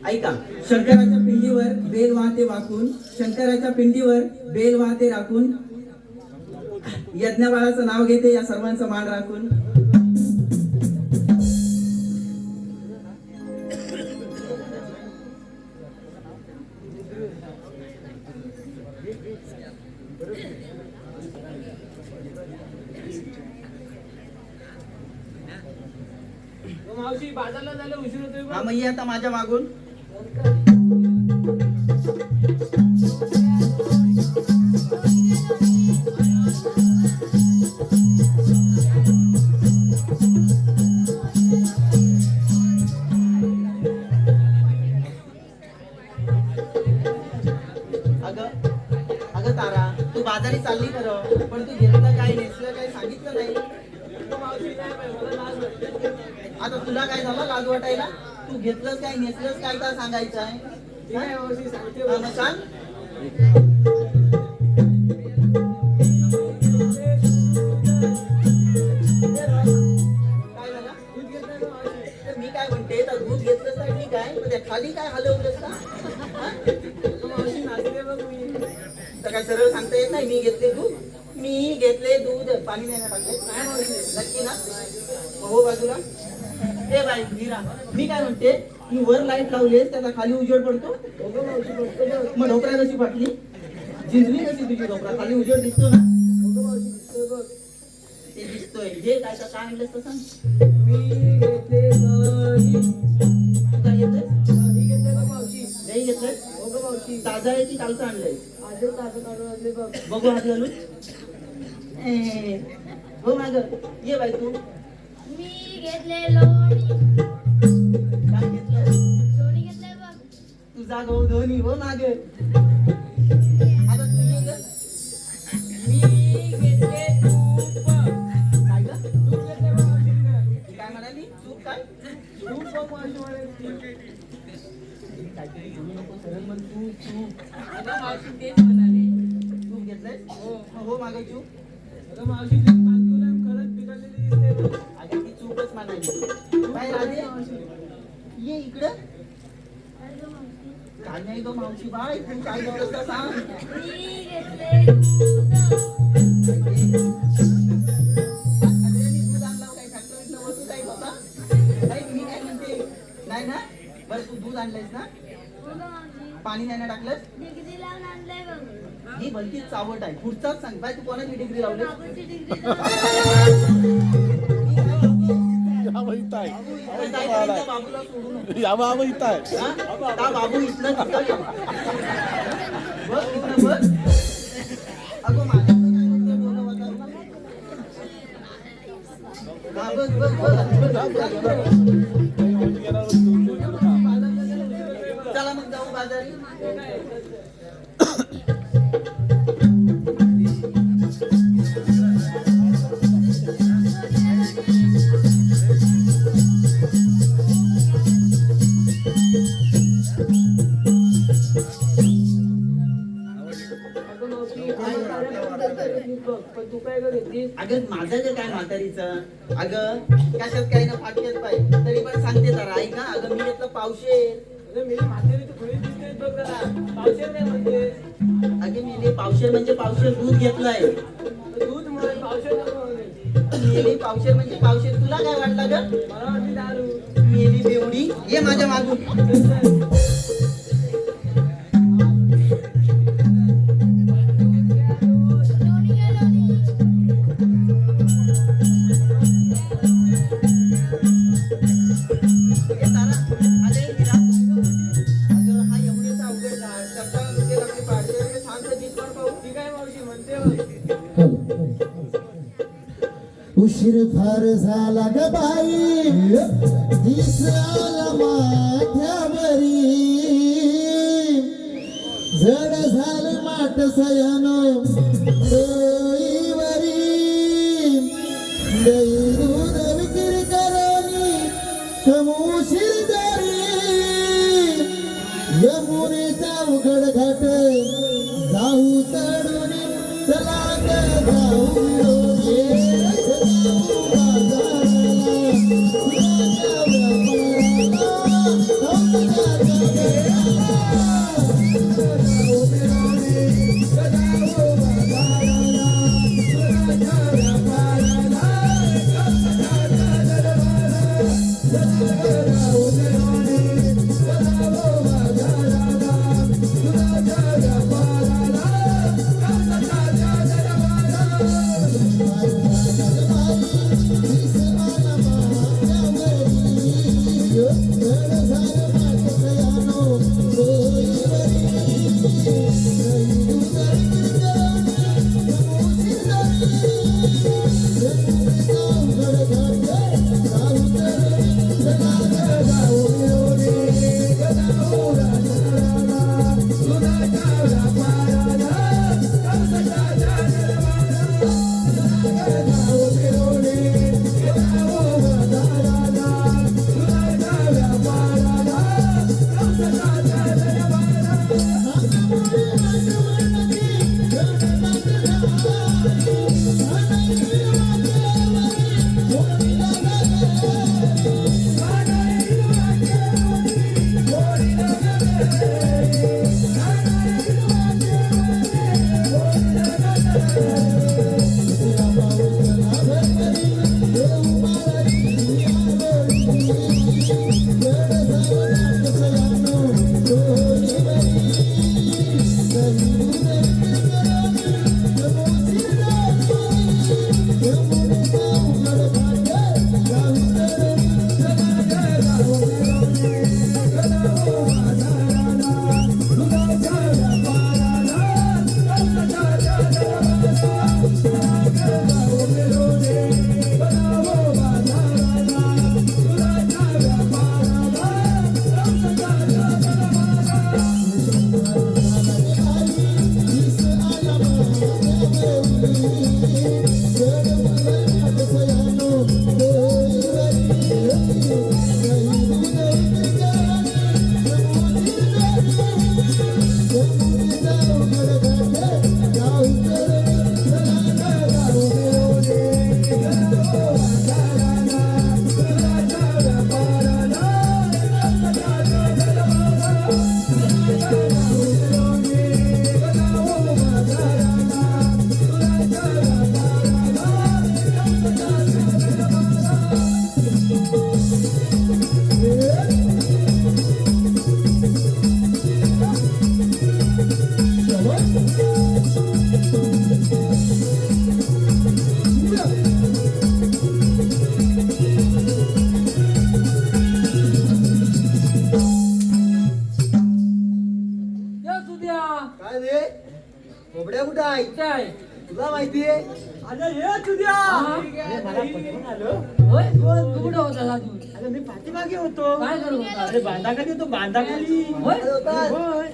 ऐका, शंकराच्या पिंडीवर बेल वाहते वाकून, शंकराच्या पिंडीवर बेल वाहते राखून, यज्ञबाळाचं नाव घेते या सर्वांचा मान राखून. मावशी बाजारला जायला उशीर होतोय हा बघ. मग ये आता माझ्या मागून. अगं अगं तारा, तू बाजारी चालली खरं, पण तू घेतलं काय नेसलं काय सांगितलं नाही. मावशी नाही बाई, मला लाज वाटते. आता तुला काय झालं लाज वाटायला? तू घेतलंस काय नेसलंस काय का सांगायचं आहे? काय मावशी सांगते हा, बघ. मग सांग. काय झालं? दूध घेत नाही का मावशी? तर मी काय म्हणते, तर दूध घेतलंस तर ठीक आहे, पण त्या खाली काय हलवलंस का? हा? मावशी नाचते बघ मी. तर काय सरळ सांगता येत नाही मी घेतले दूध? मी घेतले दूध, पाणी नाही ना टाकले? काय मावशी? नक्की ना? मग हो बाजूला. ए बाई मीरा, मी काय म्हणते, मी वर लाईट लावलीस त्याचा खाली उजेड पडतो. हो गं मावशी, बघतो बघ. मग ढोकळा कशी फाटली? जिंजली कशी तुझी ढोकळा? खाली उजेड दिसतो ना? हो गं मावशी, दिसतोय बघ. ते दिसतोय. हे काय का काय आणलंस तर सांग. मी घेतले दही. तू काय घेतलंय? दही घेतलंय बघ मावशी. दही घेतलंय? हो गं मावशी. ताजा आहे की कालचं आणलंय? आजच ताजं काढून आणले बघ. बघू हात घालून. ए, हो माग ये बाई तू. मी घेतले लोणी. काय घेतलं? लोणी घेतलंय बघ. तुझा गहू दोन्ही हो माग. आता तू ये ग. मी घेतले तूप. काय ग? तूप घेतलंय बघ मावशी. ती काय म्हणाली? तू काय? तूप बघ मावशी म्हणाली. काहीतरी बोलू नको, सरळ म्हण तू. अगं मावशी तेच म्हणाले. तू घेतलंय? हो माग तू. अगं मावशी ते तांदूळ आहे, खरंच पिकलेली दिसते बघ. अगं ती चूकच म्हणाली. काय राधे? ये इकडं. काय नाही ग मावशी बाय, तू काय घेतलंस तर सांग. मी घेतले दूध. अरे मी दूध आणला काय फॅक्टरीतलं वस्तू काही होता? नाही मी काय म्हणते, नाही ना? बरं तू दूध आणलंयस ना? हो गं मावशी. पाणी नाही ना टाकलंस? डिग्री लावून आणलंय बघ. ही भलतीच चावट आहे. पुढचाच सांग बाय, तू कोणाची डिग्री लावली? बाबाची डिग्री लावून. बाबूला सोडू नको. हा? त्या बाबू इथलं तिथं. बघ इकडं बघ. अगं माझ्याकडे काय होतं डोलं वाजायला? हा, बघ बघ बघ. चला मग जाऊ बाजारी. अगं मावशी, आम्ही साऱ्या दूध बघ. पण तू काय गं घेतलीस? अगं माझं जे काय म्हातारीचं, अगं कशात काही ना फाटक्यात पाय, तरी पण सांगते जरा ऐक हा. अगं मी घेतलं पावशेर. अगं मेली म्हातारी तू खुळीच दिसतेस बघ जरा. पावशेर काय म्हणतेस? अगे मेली पावशेर म्हणजे पावशेर दूध घेतलंय. दूध म्हणे, पावशेर नको म्हणे. मेली पावशेर म्हणजे पावशेर. तुला काय वाटलं ग? मला वाटली दारू. मेली बेवडी. ये माझ्या मागून. लोणी घे लोणी. ए तारा, अरे हिरा. अगं हा एवढेच अवघड झाड. चपटा डोके लागले पाडते. अरे छानसं गीत म्हण पाहू. ती काय मावशी म्हणते बघ. उशीर फार झाला ग बाई, दिस आला माथ्यावरी, जड झालं माट सयानो डोईवरी, दही दूध विक्री करोनी कमुशीर दारी, यमुनेचा उघड घाट जाऊ तडून, चला ग जाऊ मिळून. रे कोबड्या कुठं आहे काय तुला माहितीये अरे ये तुझ्या हा? अरे मला पटवून आलं होय तू कुठं होता अजून अरे मी पाठीमागे होतो काय करत होता अरे बांधाखाली होतो बांधाखाली होय? होय.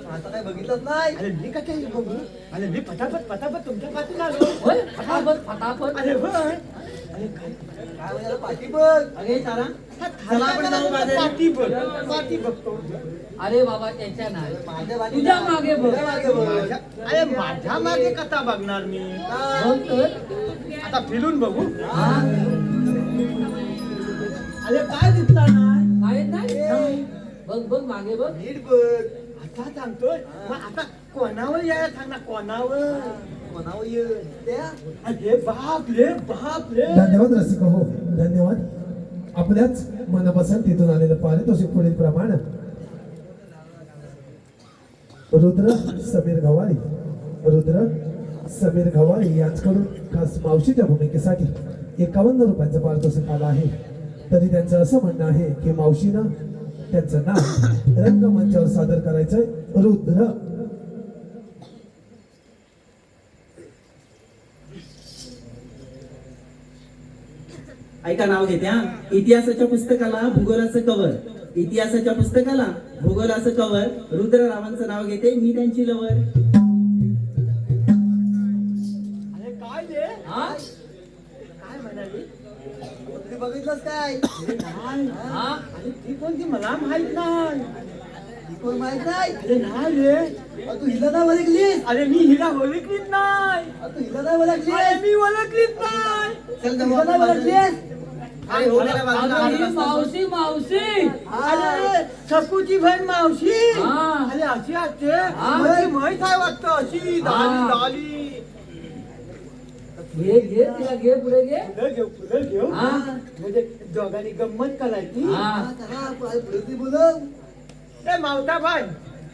आता काय बघितलंच नाही अरे मी काय बघू अरे मी पटापट तुमच्या पाठीला आलो होय फटाफट फटाफट अरे होय अरे काय म्हणाला पाठी बघ अगे तारा चला आपण जाऊ बाजारात. पाठी बघतो अरे बाबा त्याच्या नाही माझ्या बाजूला- तुझ्या मागे बघ. तुझ्या मागे बघ. अरे माझ्या मागे कथा बघणार मी बघ तर आता फिरून बघू हा अरे काय दिसला नाही माहित नाही बघ बघ मागे बघ नीट बघ आता सांगतोय मग आता कोणावर यायला सांग ना कोणावर ये त्या अरे बाप रे धन्यवाद रसिक हो धन्यवाद. आपल्याच मनपसंतीतून आलेलं पारितोषिक पुढील प्रमाणे रुद्र समीर गवाळी यांच्याकडून खास मावशीच्या भूमिकेसाठी 51 रुपयांचं पारितोषिक आलं आहे. तरी त्यांचं असं म्हणणं आहे की मावशीनं त्यांचं नाव रंगमंचावर सादर करायचंय. रुद्र ऐका नाव घेते हा. इतिहासाच्या पुस्तकाला भूगोलाचं कवर रुद्ररावांचं नाव घेते मी त्यांची लवर. अरे काय रे हा काय म्हणाली तुम्ही बघितलंच काय अरे नाही हा अरे ती कोणती मला माहित नाही ती कोण माहित नाही अरे नाही रे तू हिला नाही ओळखलीस अरे मी हिला ओळखलीच नाही तू हिला नाही ओळखलीस अरे मी ओळखलीच नाही चल हिला नाही ओळखलीस अरे हो गेल्या बाजूला अगं, ही हात बसला. मावशी अरे सपूची बहीण मावशी हा. अरे अशी असते हा. मला ती माहित आहे वाटतं अशी हा. डाली घे घे तिला घे पुढे घे फुलं घेऊ हा. म्हणजे दोघांनी गंमत करायची हा. ए मावता बाय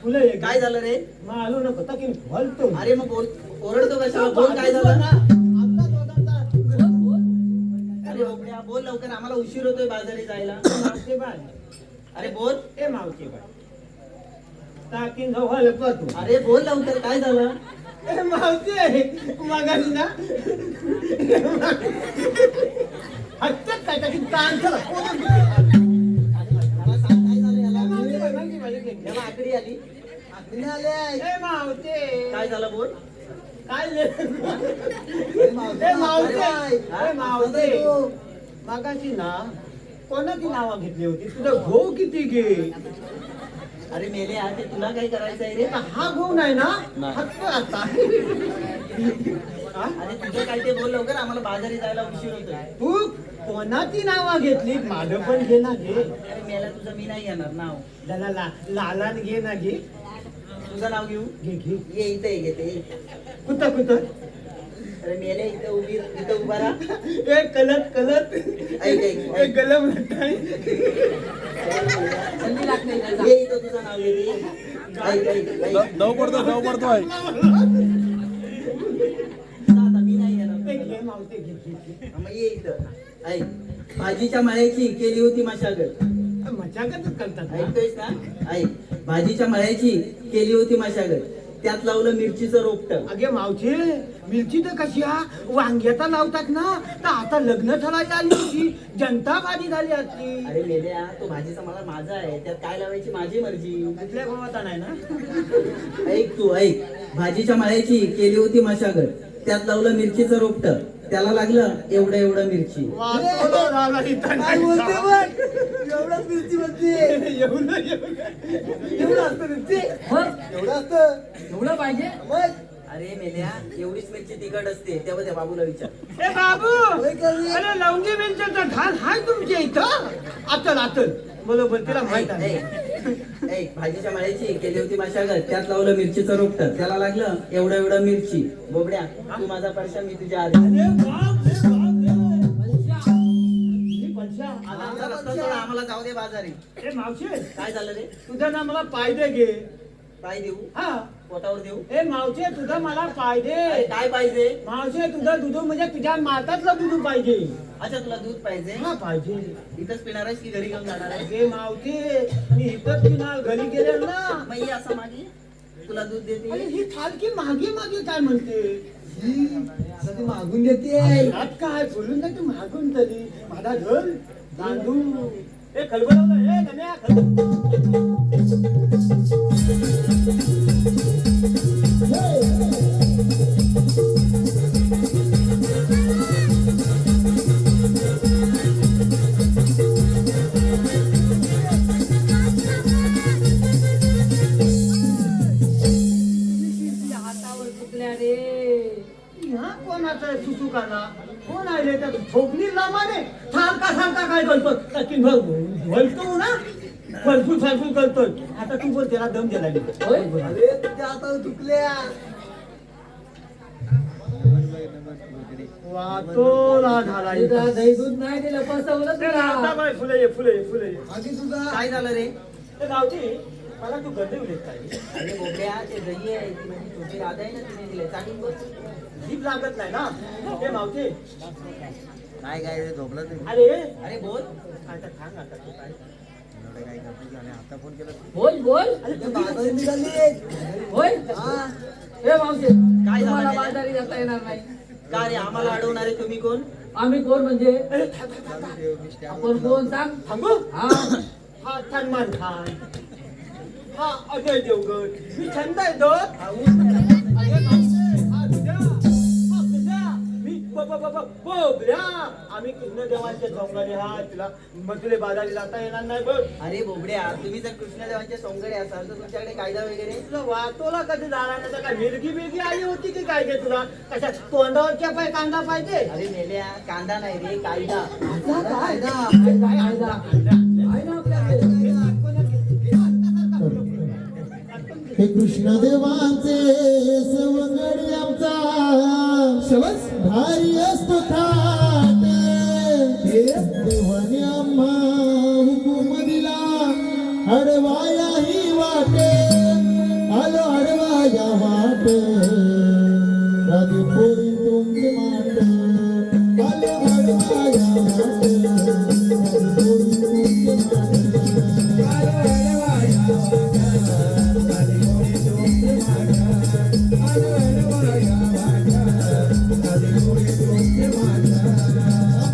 फुलं ये काय झालं रे आलो नको तर की बोलतो अरे मग बोल ओरडतो कशाला बोल काय झालं बोल, बोल. अरे बोबड्या, बोल लवकर आम्हाला उशीर होतोय बाजारी जायला. मावते बाय अरे बोल ए मावते बाय टाकीन गव्हाला पतू अरे बोल लवकर काय झालं ए मावते मागाशी ना हत्यात काय टाकीन ताण चला मला सांग काय झालं याला याला आकडी आली ए मावते काय झालं बोल काय ले ए मावते मागाशी ना कोणाची नावं घेतली होती तुझं गो किती घे अरे मेले ते तुला काय करायचं आहे रे हा गो नाही ना हक्क आता हा? अरे तुझं काय ते बोल लवकर आम्हाला बाजारी जायला उशीर होतोय. तू कोणाची नावं घेतली माझं पण घे ना घे अरे मेला तुझं मी नाही येणार नाव त्याला लालान घे ना घे तुझं नाव घेऊ घे घे ये इथं ये घेते कुठं अरे मेले इथं उभा राहा ए कलत ऐक ए गलम काय संधी लागते हिला, जा. ये इथं तुझं नाव घेते ऐक दव पडतोय आता मी नाही येणार घे मावते घे मग ये इथं ऐक भाजीच्या मळ्याची केली होती मशागत मजाकच करतात ना. ऐकतोयस ना ऐक भाजीच्या मळ्याची केली होती मशागत त्यात लावलं मिरचीचं रोपटं अगे मावचे मिरची तर कशी वांग्याचा लावतात ना तर आता लग्न ठरायला आली होती जनता भाजी झाली असती अरे मेल्या तो भाजीचा मला माझा आहे त्यात काय लावायची माझी मर्जी कुठल्या गावाचा नाही ना ऐक तू ऐक भाजीच्या मळ्याची केली होती मशागत त्यात लावलं मिरचीचं रोपटं त्याला लागलं एवढं मिरची वाचवलं झाला इथं नाही. एवढाच मिरची म्हणते एवढं असतं मिरची बघ, एवढं असतं एवढं पाहिजे अरे मेल्या एवढीच मिरची तिखट असते तेव्हा त्या बाबूला विचार ए बाबू अरे लवंगी मिरच्याचा ढाल हाय तुमच्या इथं आतल बरोबर तिला माहित आहे ऐक भाजीच्या मळ्याची केली होती मशागत त्यात लावलं मिरचीचं रोपटं त्याला लागलं एवढं मिरची बोबड्या तू माझा परशा मी तुझ्या आधी अरे बाप रे बाप रे ही पंचा आमचा रस्ता सोड, आम्हाला जाऊ दे बाजारी ए मावशे काय झालं रे तुझं ना मला पायदे घे काय देऊ हा पोटावर देऊ ए मावशे तुझं मला पायदे अरे काय पाहिजे मावशे तुझं दूध म्हणजे तुझ्या मातातलं दूध पाहिजे अच्छा तुला दूध पाहिजे हा पाहिजे इथंच पिणार आहेस की घरी घेऊन जाणार आहे अगे मावशे मी इथंच पिणार घरी गेले ना मग ये असं मागे तुला दूध अरे देते ही थालकी मागे मागे काय म्हणते आता ती मागून देते घरात काय बोलून नाही तू मागून तरी माझा घर दांडू ए खलबळवलं ए गण्या हातावर चुकल्या रे ह्या कोणाचा सुसुकाना कोण आले त्या ठोकणी लामाने थांबका थांबका काय करतो तकीन भलतो ना फलफूल फलफूल करतोय आता तू बोल त्याला दम दिला होय? अरे तुझ्या हातावर चुकल्या वाटोला झाला तुला दही दूध नाही दिलं फसवलं आता तुला बाय फुले ये फुले ये फुले ये आधी तुझा काय झालं रे ते गावठी मला तू गंदे उलेत काय अरे बोबड्या ते दही आहे ती माझी छोटी राधा आहे ना तिने दिले चालेल बस जीभ लागत नाही ना ते मावते काय काय रे झोपलं तू अरे अरे बोल काय तर सांग आता तू काय काय करतो आणि आता फोन केला बोल बोल अरे तू बाजारी निघाली होय हे मावशे काय झालं तुम्हाला त्याला? बाजारी जाता येणार नाही का रे आम्हाला अडवणारे तुम्ही कोण आम्ही कोण म्हणजे अरे था. आपण कोण सांग थांबू हा हा सलमान खान हा अजय देवगण मी छंद आहे तो बोबड्या आम्ही कृष्णदेवांचे सोंगारे हा तुला मथुरे बाजारी जाता येणार नाही बघ अरे बोबड्या तुम्ही जर कृष्णदेवांचे सोंगडे असाल तर तुमच्याकडे कायदा वगैरे तुला वाटोला कधी जाणार नाही तर काय मिरगी बिरगी आली होती की काय काय तुला कशा तोंडावरच्या पाय कांदा पाहिजे अरे मेल्या कांदा नाही रे कायदा कायदा आहे ना आपल्याकडे हे कृष्णदेवांचे सवंगडी आमचा शबस भारी असतो थाट हे देवाने आम्हा हुकूम दिला अडवाया ही वाट आलो अडवाया वाट राजे पोरी तुमचे माट आलो अडवाया वाट राजे पोरी तुमचे माट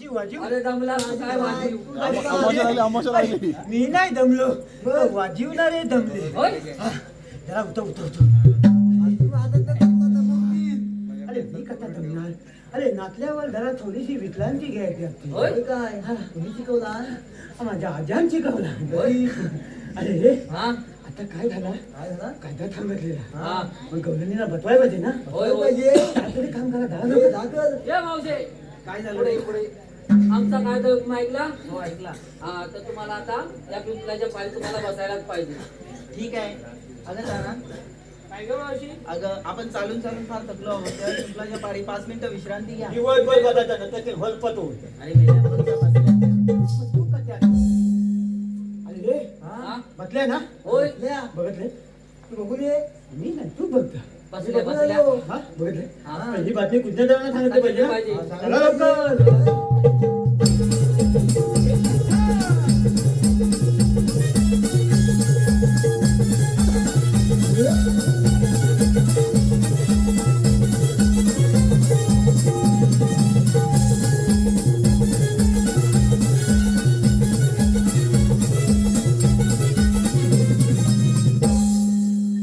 वाजीव अरे दमला तू काय वाजीव मी नाही दमलो वाजीव ना रे दमले होय जरा उतर अरे मी कथा दमणार अरे नाचल्यावर जरा थोडीशी विकलांची घ्यायची असते होय काय तुम्ही शिकवला माझ्या आजान शिकवला अरे रे हा आता काय झालं काय झालं कायदा थांबतलेला हा मग गवळणीला बसवाय पाहिजे ना होय होय पाहिजे काहीतरी काम करा दहा हे लोकं दाखल ये मावशे काय झालं पुढे पुढे आमचा काय तर तुम्ही ऐकला हो ऐकला हा तर तुम्हाला आता या पिंपलाच्या पायी तुम्हाला बसायलाच पाहिजे ठीक आहे अगं जाना काय ग मावशी अगं आपण चालून फार थकलो आहोत त्या पिंपलाच्या पाडी 5 मिनिटं विश्रांती घ्या दिवसभर बघायचा ना त्याचे हलपतो अरे मेल्या आपण त्या बसल्या. मग तू का त्या अरे रे हा बसले ना होय बघितले तू बघून ये मी नाही तू बघ बसल्या बसल्या हा बघितले हा. ही बातमी कुठल्या जणांना सांगितली पाहिजे ना? पाहिजे. हा, चला लवकर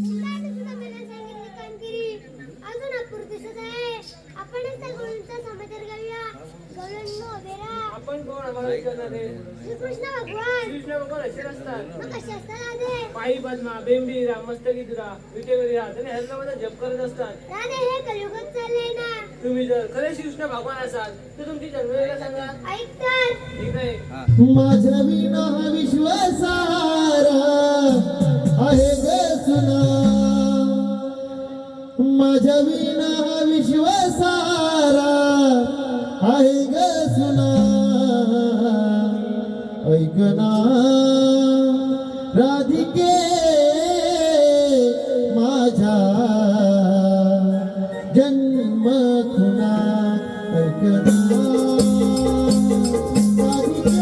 बिंदाने सुद्धा मला सांगितली कामगिरी अजून अपूर दिसत आहे आपणच त्या गोळींचा समाचार घेऊया गवळणनो बेरा आपण कोण आम्हाला विचारणार आहे श्रीकृष्ण भगवान कृष्ण भगवान असे असतात मग कसे असतात राधे पायी पद्मा बेंबीरा मस्तकीरा विटेवरी राहत आणि ह्यातला जप करत असतात राधे हे कलियुगात चाललंय ना तुम्ही जर खरे श्रीकृष्ण भगवान असाल तर तुमची जन्मवेळेला सांगा ऐक तर ठीक आहे माझ्या विना विश्वासारा आहे ग सुना माझ्या विना विश्वासारा आहे ग सुना ऐकना राधिके माझ्या जन्म खुना ऐकना राधे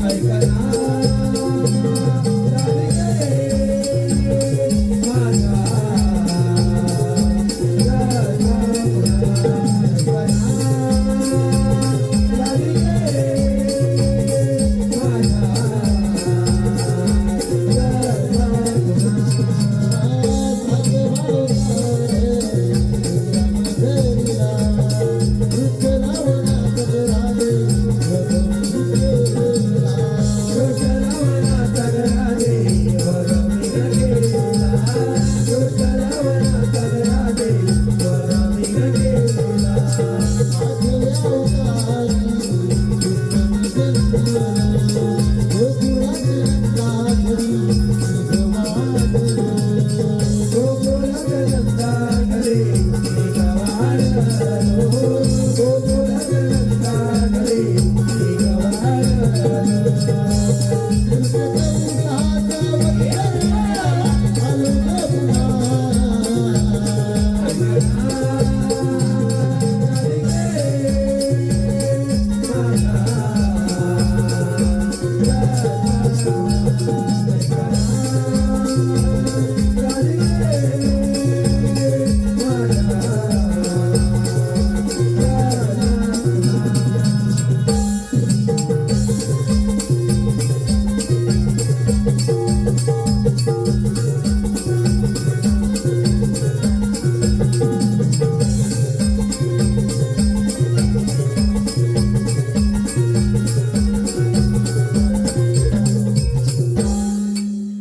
ऐका ना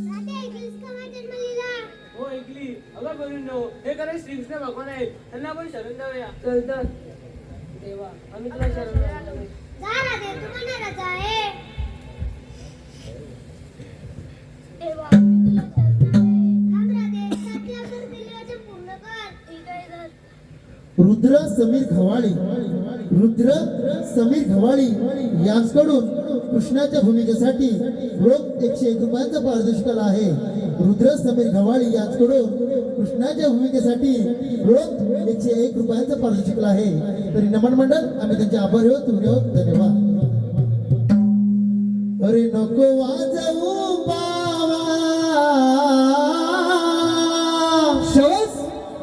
राधे ऐकलीस का माझा जन्मलीला? हो ऐकली. अगं बहिणींनो, हे खरं श्रीकृष्ण भगवान आहेत. त्यांना आपण शरण जाऊया. चल देवा, आम्ही तुला शरण जाऊ. जा राधे, तू मनालाच आहे. देवा, मी तुला शरण आहे. थांब राधे, 7 लाख दिले वचन पूर्ण कर. ठीक आहे सर. रुद्र समीर खवाळी यांच्याकडून कृष्णाच्या भूमिकेसाठी रोख 101 रुपयांचा पारितोषिक आला आहे. रुद्र समीर खवाळी यांच्याकडून कृष्णाच्या भूमिकेसाठी रोख 101 रुपयांचा पारितोषिक आला आहे. तरी नमन मंडळ आम्ही त्यांचे आभारी आहोत. तुम्ही आहोत. धन्यवाद. अरे नको वाजवू बावा, शवस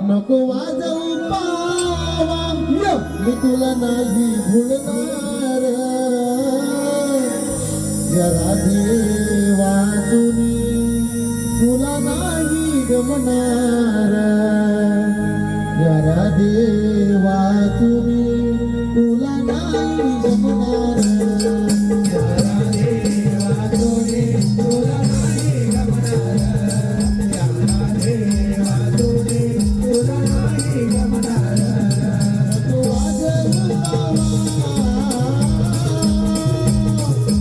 नको वाजवू बावा, मी तुला नाही भुलणार. या राधे वाचुनी तुला नाही गमणार. या राधे वाचुनी तुला नाही गमणार. या राधे वाचुनी तुला नाही गमणार. या राधे वाचुनी तुला नाही गमणार. नको वाजवू बाबा,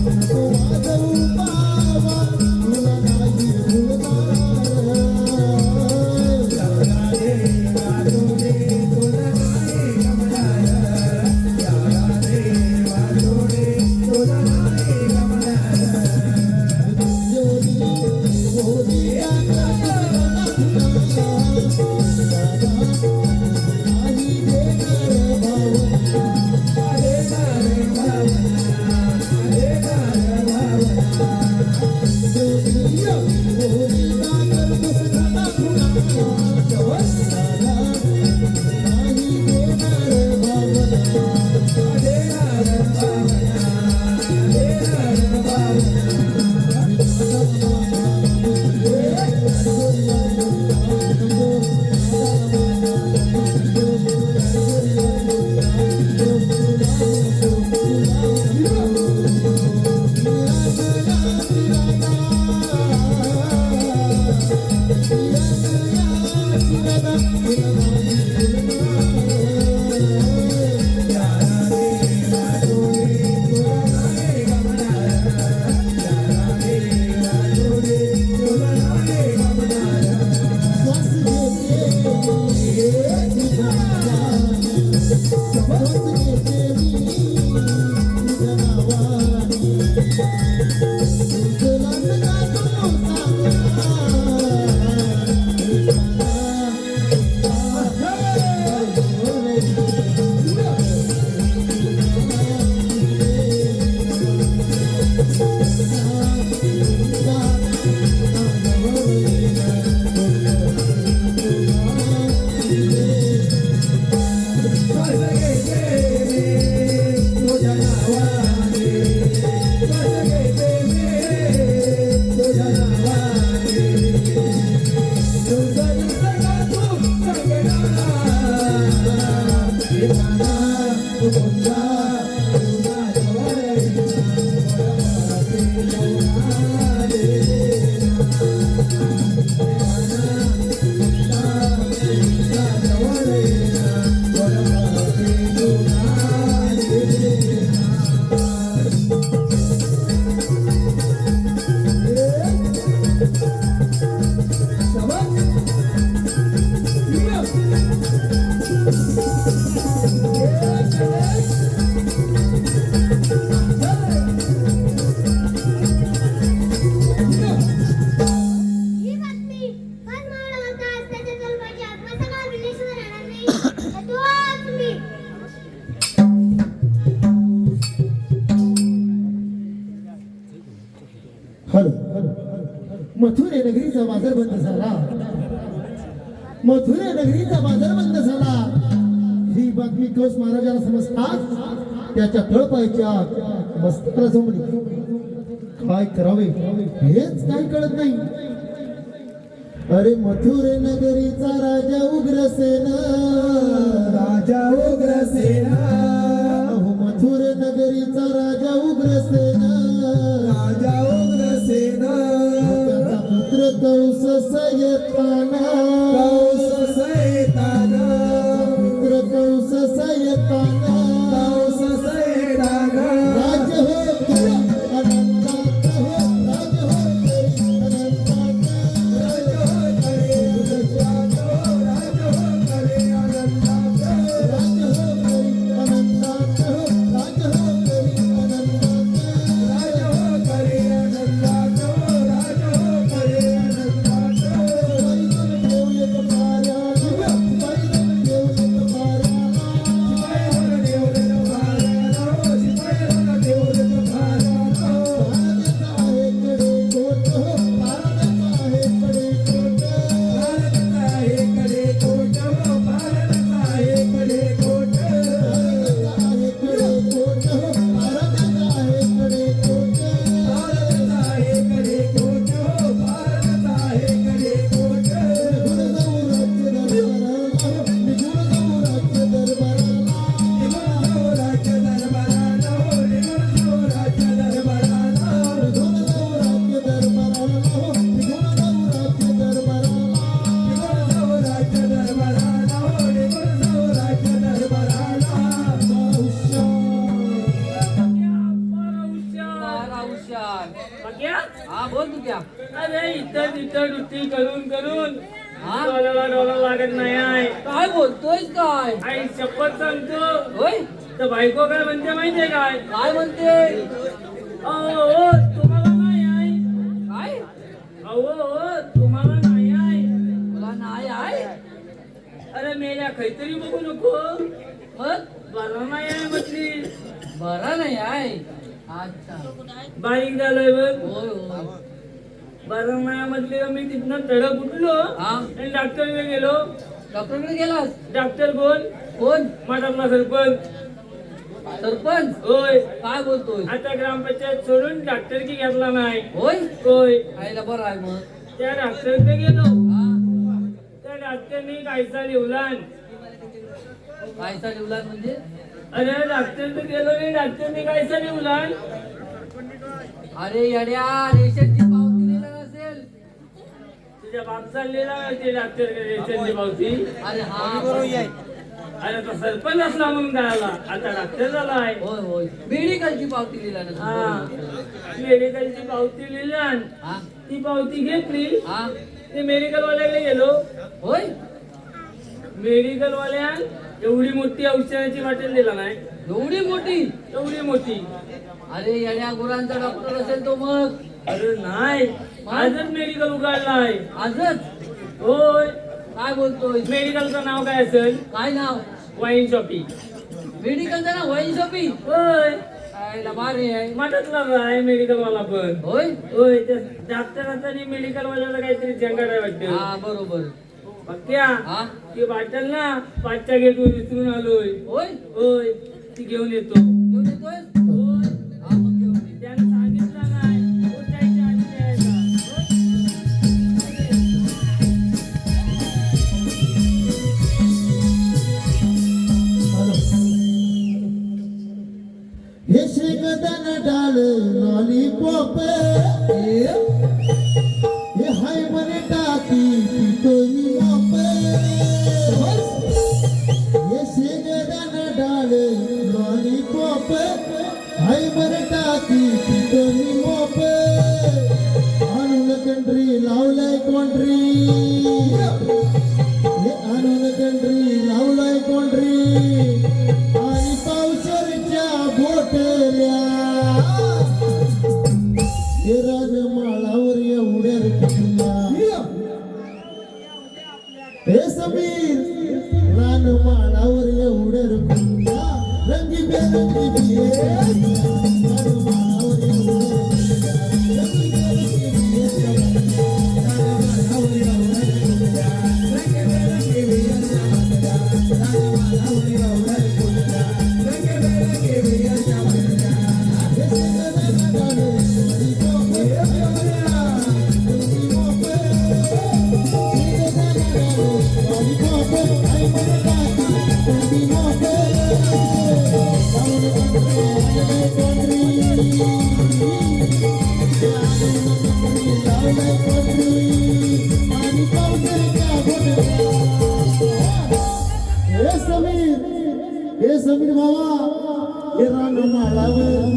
नको वाजवू बाबा, तुला नाही भुलणार. या राधे वाचुनी तुला नाही गमणार. ही बातमी फार मावळा होता. त्याच्या जन्माची आत्मसकाळ विलेश्वर राहणार नाही. तोच मी. हॅलो मथुरे नगरीचा बाजार बंद झाला. मथुरे नगरीचा बाजार बंद झाला. ही बातमी कंस महाराजाला समजतात त्याच्या तळपायच्या मस्तकाला जमली. काय करावे हेच काही कळत नाही. अरे मथुरे नगरीचा राजा उग्रसेन, राजा उग्रसेना, अहो मथुरे नगरीचा राजा उग्रसेन, राजा उग्रसेना, त्याचा पुत्र कंस सयताना, कंस सैताना, पुत्र कंस सयताना, कंस सैताना, राज्य हो अनंतात हो, राज्य हो अनंतात, राज्य हो अनंतात, राज्य हो अनंतात, राज्य हो अनंतात, राज्य हो हा बोल तू क्या अरे इथं तिथं डुट्टी करून करून डोळ्याला डोळा लागत नाही आहे. काय बोलतोय काय आई शपथ सांगतो होय तर बायको काय म्हणते माहितीये काय काय म्हणते अहो तुम्हाला नाही आहे काय अहो तुम्हाला नाही आहे तुला नाही आहे अरे मेल्या काहीतरी बघू नको मग बरं नाही आहे म्हटली बरं नाही आहे अच्छा बारीक झालंय बघ होय होय बरं नाही म्हटली मी तिथनं तडक उठलो आणि डॉक्टरकडे गेलो डॉक्टरकडे गेलास डॉक्टर कोण कोण मठातला सरपंच सरपंच होय काय बोलतोय आता ग्रामपंचायत सोडून डॉक्टर की घेतला नाही होय होय आईला बरं आहे मग त्या डॉक्टरकडे गेलो त्या डॉक्टरनी कायसा लिवलान कायसा लिवलान म्हणजे अरे डॉक्टरकडे गेलो रे डॉक्टरनी कायसा लिवलान अरे येड्या रेशनची पावती लिहिला नसेल तुझ्या बाप चाललेला ते डॉक्टरकडे रेशनची पावती अरे हा अरे तो सरपंच असला म्हणून कळाला आता डॉक्टर झाला आहे होय होय मेडिकलची पावती लिहिला हा मेडिकलची पावती लिहिला ती पावती घेतली ते मेडिकल वाल्याकडे गेलो होय मेडिकल वाल्या एवढी मोठी औषधाची बाटली दिला नाही एवढी मोठी अरे येड्या गुरांचा डॉक्टर असेल तो मग अरे नाही आजच मेडिकल उघडला आहे आजच होय काय बोलतोय मेडिकलचं नाव काय असेल काय नाव वाईन शॉपी मेडिकलचं नाव वाईन शॉपी होय भारी आहे मठातला आहे मेडिकल वाला पण होय होय त्या डॉक्टराचा आणि मेडिकल वाल्याला काहीतरी झंगाट आहे वाटतं हा बरोबर पक्क्या ती बाटल ना 5च्या गेटवर विसरून आलोय होय होय ती घेऊन येतोय होय हा मग घेऊन ये त्यानं सांगितलं नाही उठायच्या आधी यायचा हॅलो हे शेंगदाणा डाळ लॉलीपॉप हे हाय म्हणे टाकी पितोनी मॉप हे शेंगदाणा डाळ लॉलीपॉप हाय म्हणे टाकी पितोनी मॉप आणून कंट्री लावलाय कोंड्री हे आणून कंट्री लावलाय कोंड्री आणि पावसाच्या बोटल्या हे रानमाळावर एवढ्या रखल्या हे समीर रानमाळावर एवढ्या रखल्या रंगीबेरंगी बिये रानमाळावर एवढ्या हे समीर बाबा हे रानमाळावर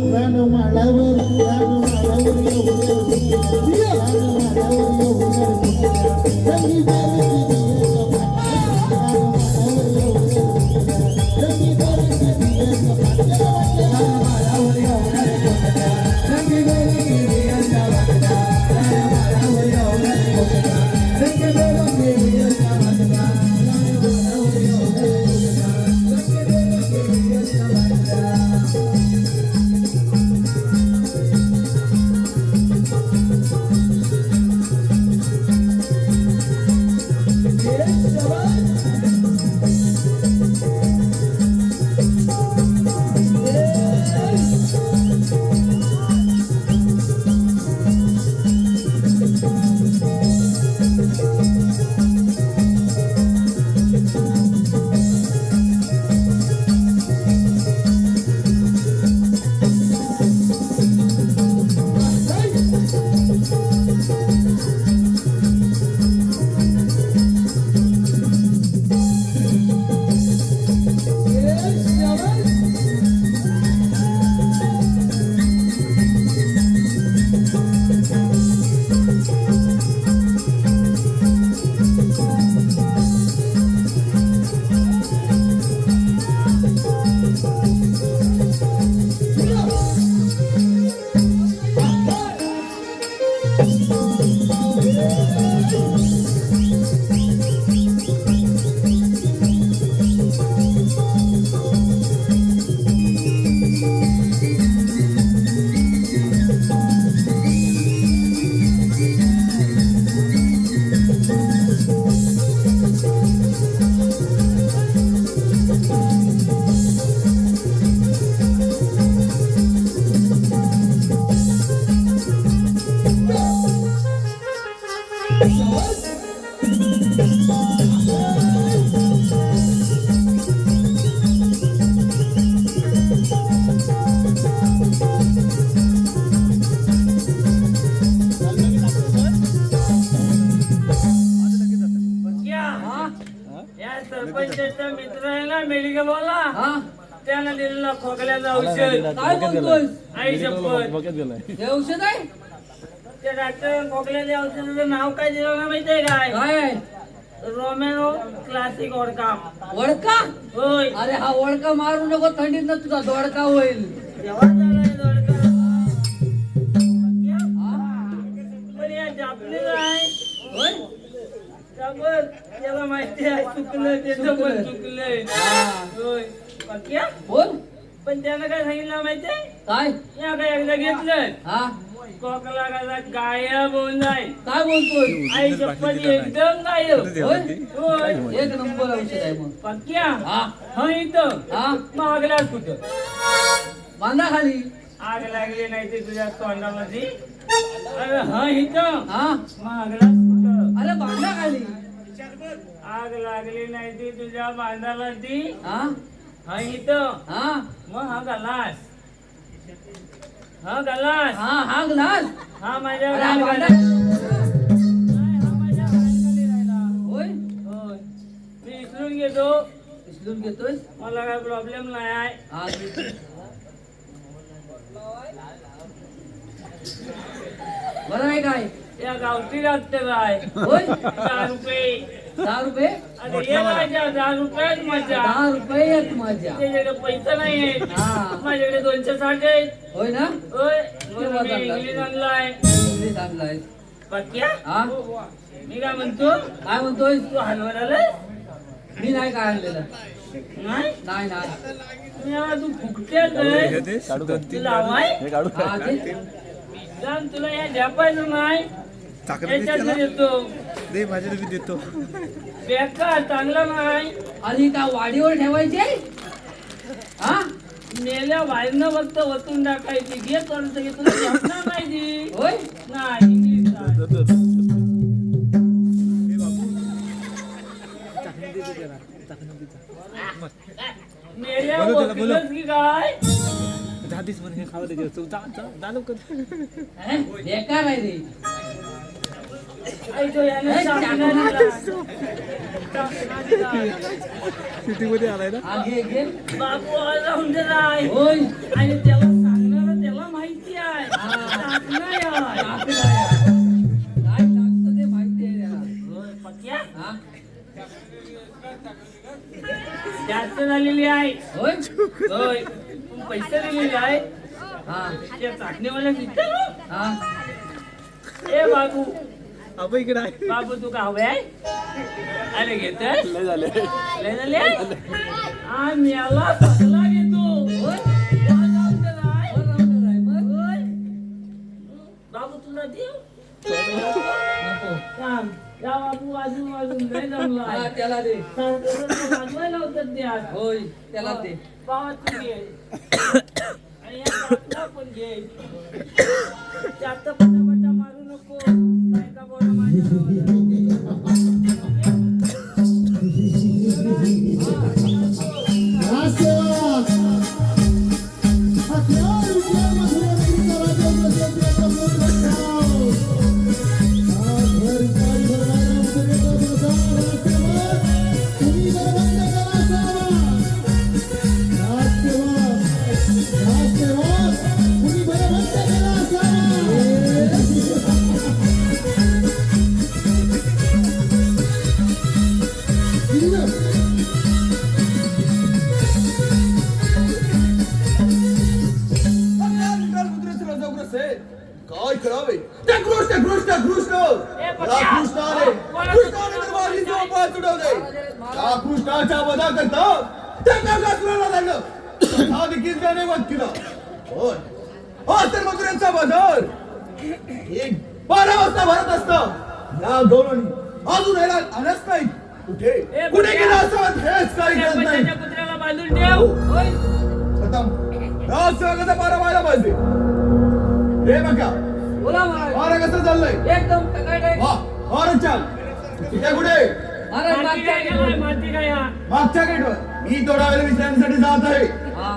या सरपंचाचा मित्र आहे ना मेडिकल वाला त्यानं दिलेला खोकल्याचं औषध. काय बोलतोय आई शपथ हे औषध आहे त्या डॉक्टर खोकल्याच्या औषधाचं नाव काय दिलं ना माहितीये काय? काय आहे रोमॅनो क्लासिक ओडका. वडका होय अरे हा वडका मारू नको थंडीत ना तुझा दोडका होईल जेव्हा झालाय दोडका. पण या जापनीज आहे होय त्यावर त्याला माहिती आहे चुकलं त्याचं पण चुकलंय. होय पक्या बोल पण त्यानं काय सांगितलं माहितीये? काय या काय एकदा घेतलं हा खोकला कसा गायब होऊन जाईल. काय बोलतोय आई शपथ एकदम गायब. होय होय एक नंबर औषध आहे मग पक्या हा हा इथं हा मागलाच कुठं बांधा खाली आग लागली नाही ते तुझ्या तोंडामध्ये. अरे हा इथं हा मागलाच कुठं अरे बांधा खाली आग लागली नाही ती तुझ्या बांधावरती. हा हा इथं हा मग हा गलास हा गलास हा ग्लास हा माझ्या अरे, हा भांडा. नाही, हा माझ्या हाताखाली राहिला. होय होय. मी विसरून घेतो. उचलून घेतोय मला काय प्रॉब्लेम नाही आहे. हा घे. बरं आहे काय या गावठी डॉक्टर आहे. होय 10 रुपये. 10 रुपये अरे ये माझ्या 10 रुपयात माझ्या 10 रुपये आहेत माझ्या त्याच्याकडे पैसा नाही आहे. हा. माझ्याकडे 260 आहेत. होय ना होय किती म्हणून मी वाजता? इंग्लिश आणलाय. इंग्लिश आणलाय पक्या हा मी काय म्हणतो काय म्हणतोय तू हलवर आलाय मी नाही काय आणलेलं नाही नाही नाही मी आता तू फुकट्यात आहे. तू लावाय हा घे. जाण तुला या झेपायचं नाही याच्यात येतो बेकार चांगला नाही. आणि का वाडीवर ठेवायचे हा मेल्या बाहेरनं फक्त वतून टाकायची घे करत घे तुला झेपणार नाही ती. होय नाही इंग्लिश नाही. मेल्या वकीलच की काय हे, बेकार आहे रे ऐकतो याने शासनाने हा घे घे बापू राहून दे नाही. होय आणि त्याला सांगणार त्याला माहिती आहे हा. शासना आहे. टाकलं आहे. काय टाकतं ते माहिती आहे त्याला. होय, पक्या हा जास्त झालेली आहे. होय होय तू पैसे दिलेले आहे हा त्या चाकणीवाल्या विचार हा ए बाबू बाबू तू का हवे आहे अरे घेतोय लय झाले हा म्याला सगळा घेतो होय जा जाऊन दे राय. बरं राहून दे राय. बरं. होय. बाबू तुला देऊ नको थांब या बाबू वाजून नाही जमला हा त्याला दे वाजवायला होतं द्या होय त्याला दे बाबा तू घे आणि या बापूला पण घे जास्त पटापटा मारू नको बायका बोला माझ्या काय करावे त्या कृष्णाने तर माझी झोपाळ तुडवले. त्या कृष्णाच्या वधा करता त्या नरकासुराला लागलं. हा देखील त्याने वध केला. होय हा तर मथुरेचा बाजार एक 12 वाजता भरत असता या गौरवणी अजून यायला आल्याच नाही. कुठे गेला असं हेच काही कळत नाही. त्याच्या कुत्र्याला बांधून ठेव होय प्रथम राज सेवकाचा 12 व्हायला पाहिजे. हे बघा बोला महाराज 12 कसं चाललंय. एकदम टकाटक वा फारच छान. तिथे कुठे महाराज माती मागच्या काय काय माती काय हा? मागच्या गेटवर मी थोडा वेळ विश्रांतीसाठी जात आहे. हा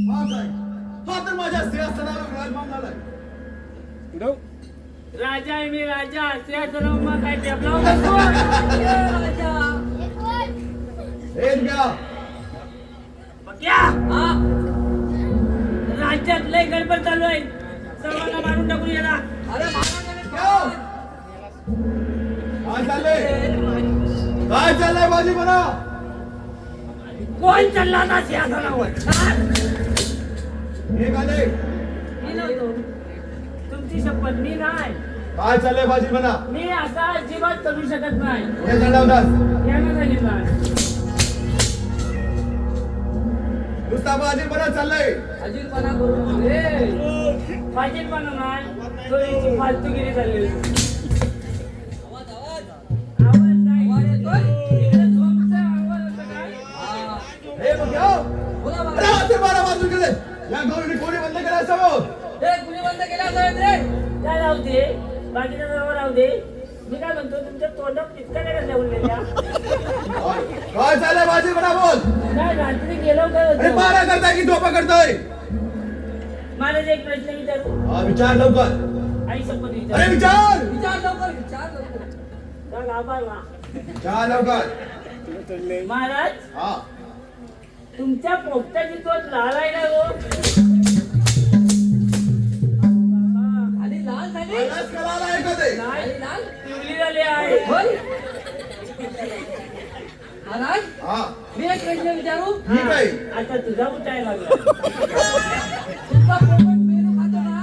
हा काय हा तर माझ्या सिंहासनावर विराजमान झालाय. राजा आहे मी राजा सिंहासनावर मग काय टेपला राजा एक वर. हे घ्या पक्या हा राज्यात लय गडबड चालू आहे सर्वांना मारून टाकून येणार. अरे महाराजाने घ्या. काय चाललंय माझी म्हणा. कोण चालला आता सिंहासनावर हा? हे आले. मी नव्हतो तुमची शपथ मी नाही. काय चाललंय माझी म्हणा. मी असा अजिबात करू शकत नाही हे दंडवतात यानं सांगितलं नुसता माझी म्हणा चाललंय. अजितपणा करून रे फाजीलपणा नाही थोडीशी फालतूगिरी झाली आवाज नाही. आवाज येतोय? इकडे झोपचा आवाज होता काय? हा हे बघ घ्या. बोला अरे महाराज आता 12 वाजून गेले. या गौरीने कोणी बंद केलं असावं. हे कुणी बंद केला असावेत रे काय राहू दे बाकीच्या सर्व राहू दे मी काय म्हणतो तुमच्या तोंडात पिचकाऱ्या कसल्या उरलेल्या काय चाललंय माझी म्हणा बोल. काय रात्री गेलो लवकर अरे होतो. मारा करताय की झोपा करताय? महाराज एक प्रश्न विचारू. हा विचार लवकर. आई शपथ अरे विचार. विचार. विचार लवकर. का घाबरला? विचार लवकर. महाराज हा तुमच्या पोपटाची तोच लाल आहे का हो? आणि लाल झाली. मलाच कळालं आहे का ते? नाही लाल. पिवली झाली आहे. होय. महाराज हा मी एक प्रश्न विचारू. ठीक आहे. आता तुझा उठायला लागला. तुमचा पोपट पेरू खातो ना?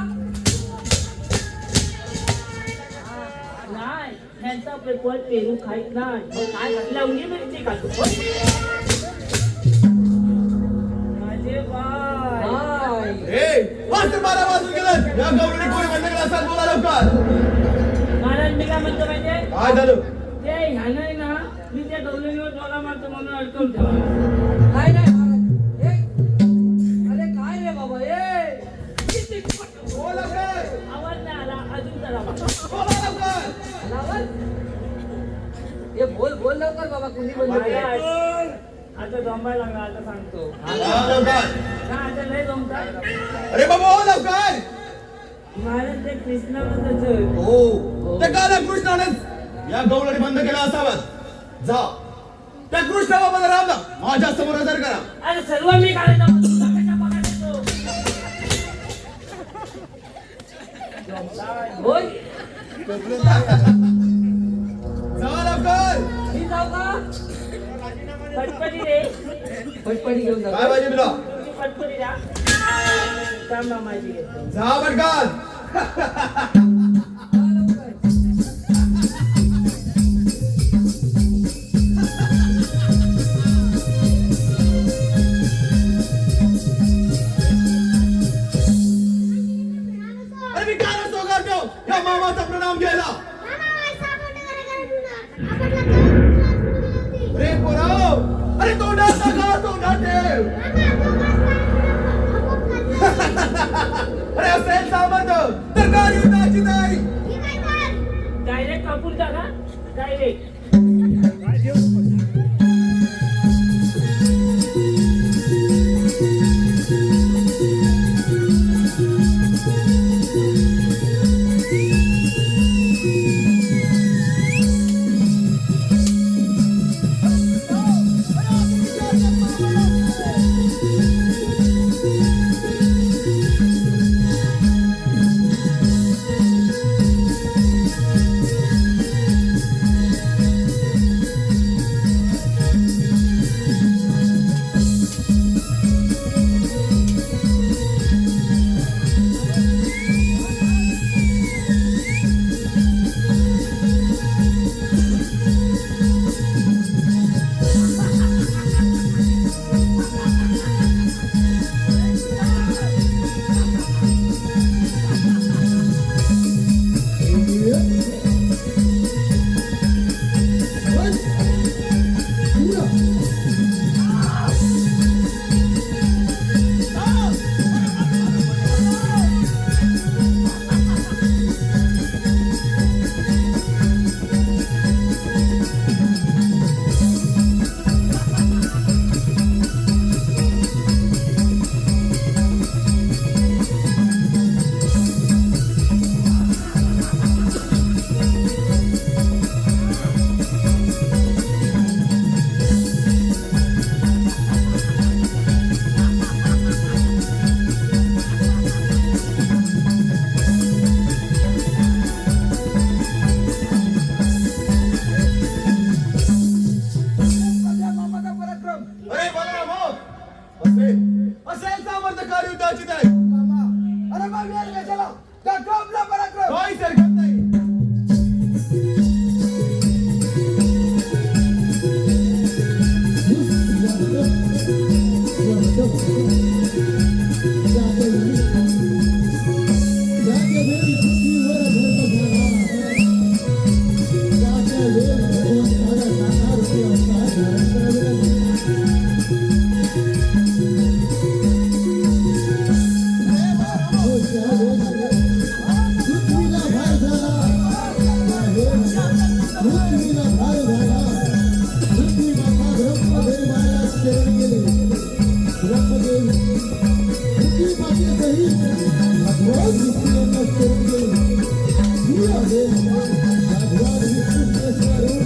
नाही ह्यांचा पेपर पेरू खात नाही. मग काय खात? लवंगी मिरची खातो. माझे बाय. हाय. ए वाजता 12 वाजून गेलं. या गवळणी कोणी बंद केला असाल बोला लवकर. महाराज मी काय म्हणतो माहितीये? काय झालं? ते ह्यानं आहे ना मी त्या गवळणीवर डोला मारतो म्हणून अडकवून ठेवा. नाही नाही महाराज. ए, अरे काय रे बाबा ए. बोल लवकर. आवाज नाही आला अजून जरा बा. बोला लवकर. लावल. ए बोल लवकर बाबा कुणी बंद केलं? महाराज, आता जमायला लागला आता सांगतो. हा, लवकर. का आता लय जमतात? अरे बाबा हो लवकर. महाराज ते कृष्णावरच हो त्या काला कृष्णानेच या गवळणी बंद केला असावा. जा त्या कृष्ण बाबाला रामला माझ्या समोर हजर करा. अरे सर्व मी काढायचा पण तुला कशा पगार देतो? होय. जा लवकर. मी जाऊ का? पटपटी रे. पटपटी घेऊन काय जाऊ. पाहिजे तुला? तुमची पटपटी द्या. काम माझी घेतो. जा पटकन. जा लवकर. अरे मी काय नसतो करतो या मामाचा प्रणाम घ्यायला. अरे पोराव अरे तोंडात नका तोंडात ठेव. अरे असेल सामर्थ तर काय युद्धाची नाही. डायरेक्ट कापून टाका. डायरेक्ट. दृष्टीने नष्ट होते. ही आहे भगवान श्रीकृष्ण स्वरूप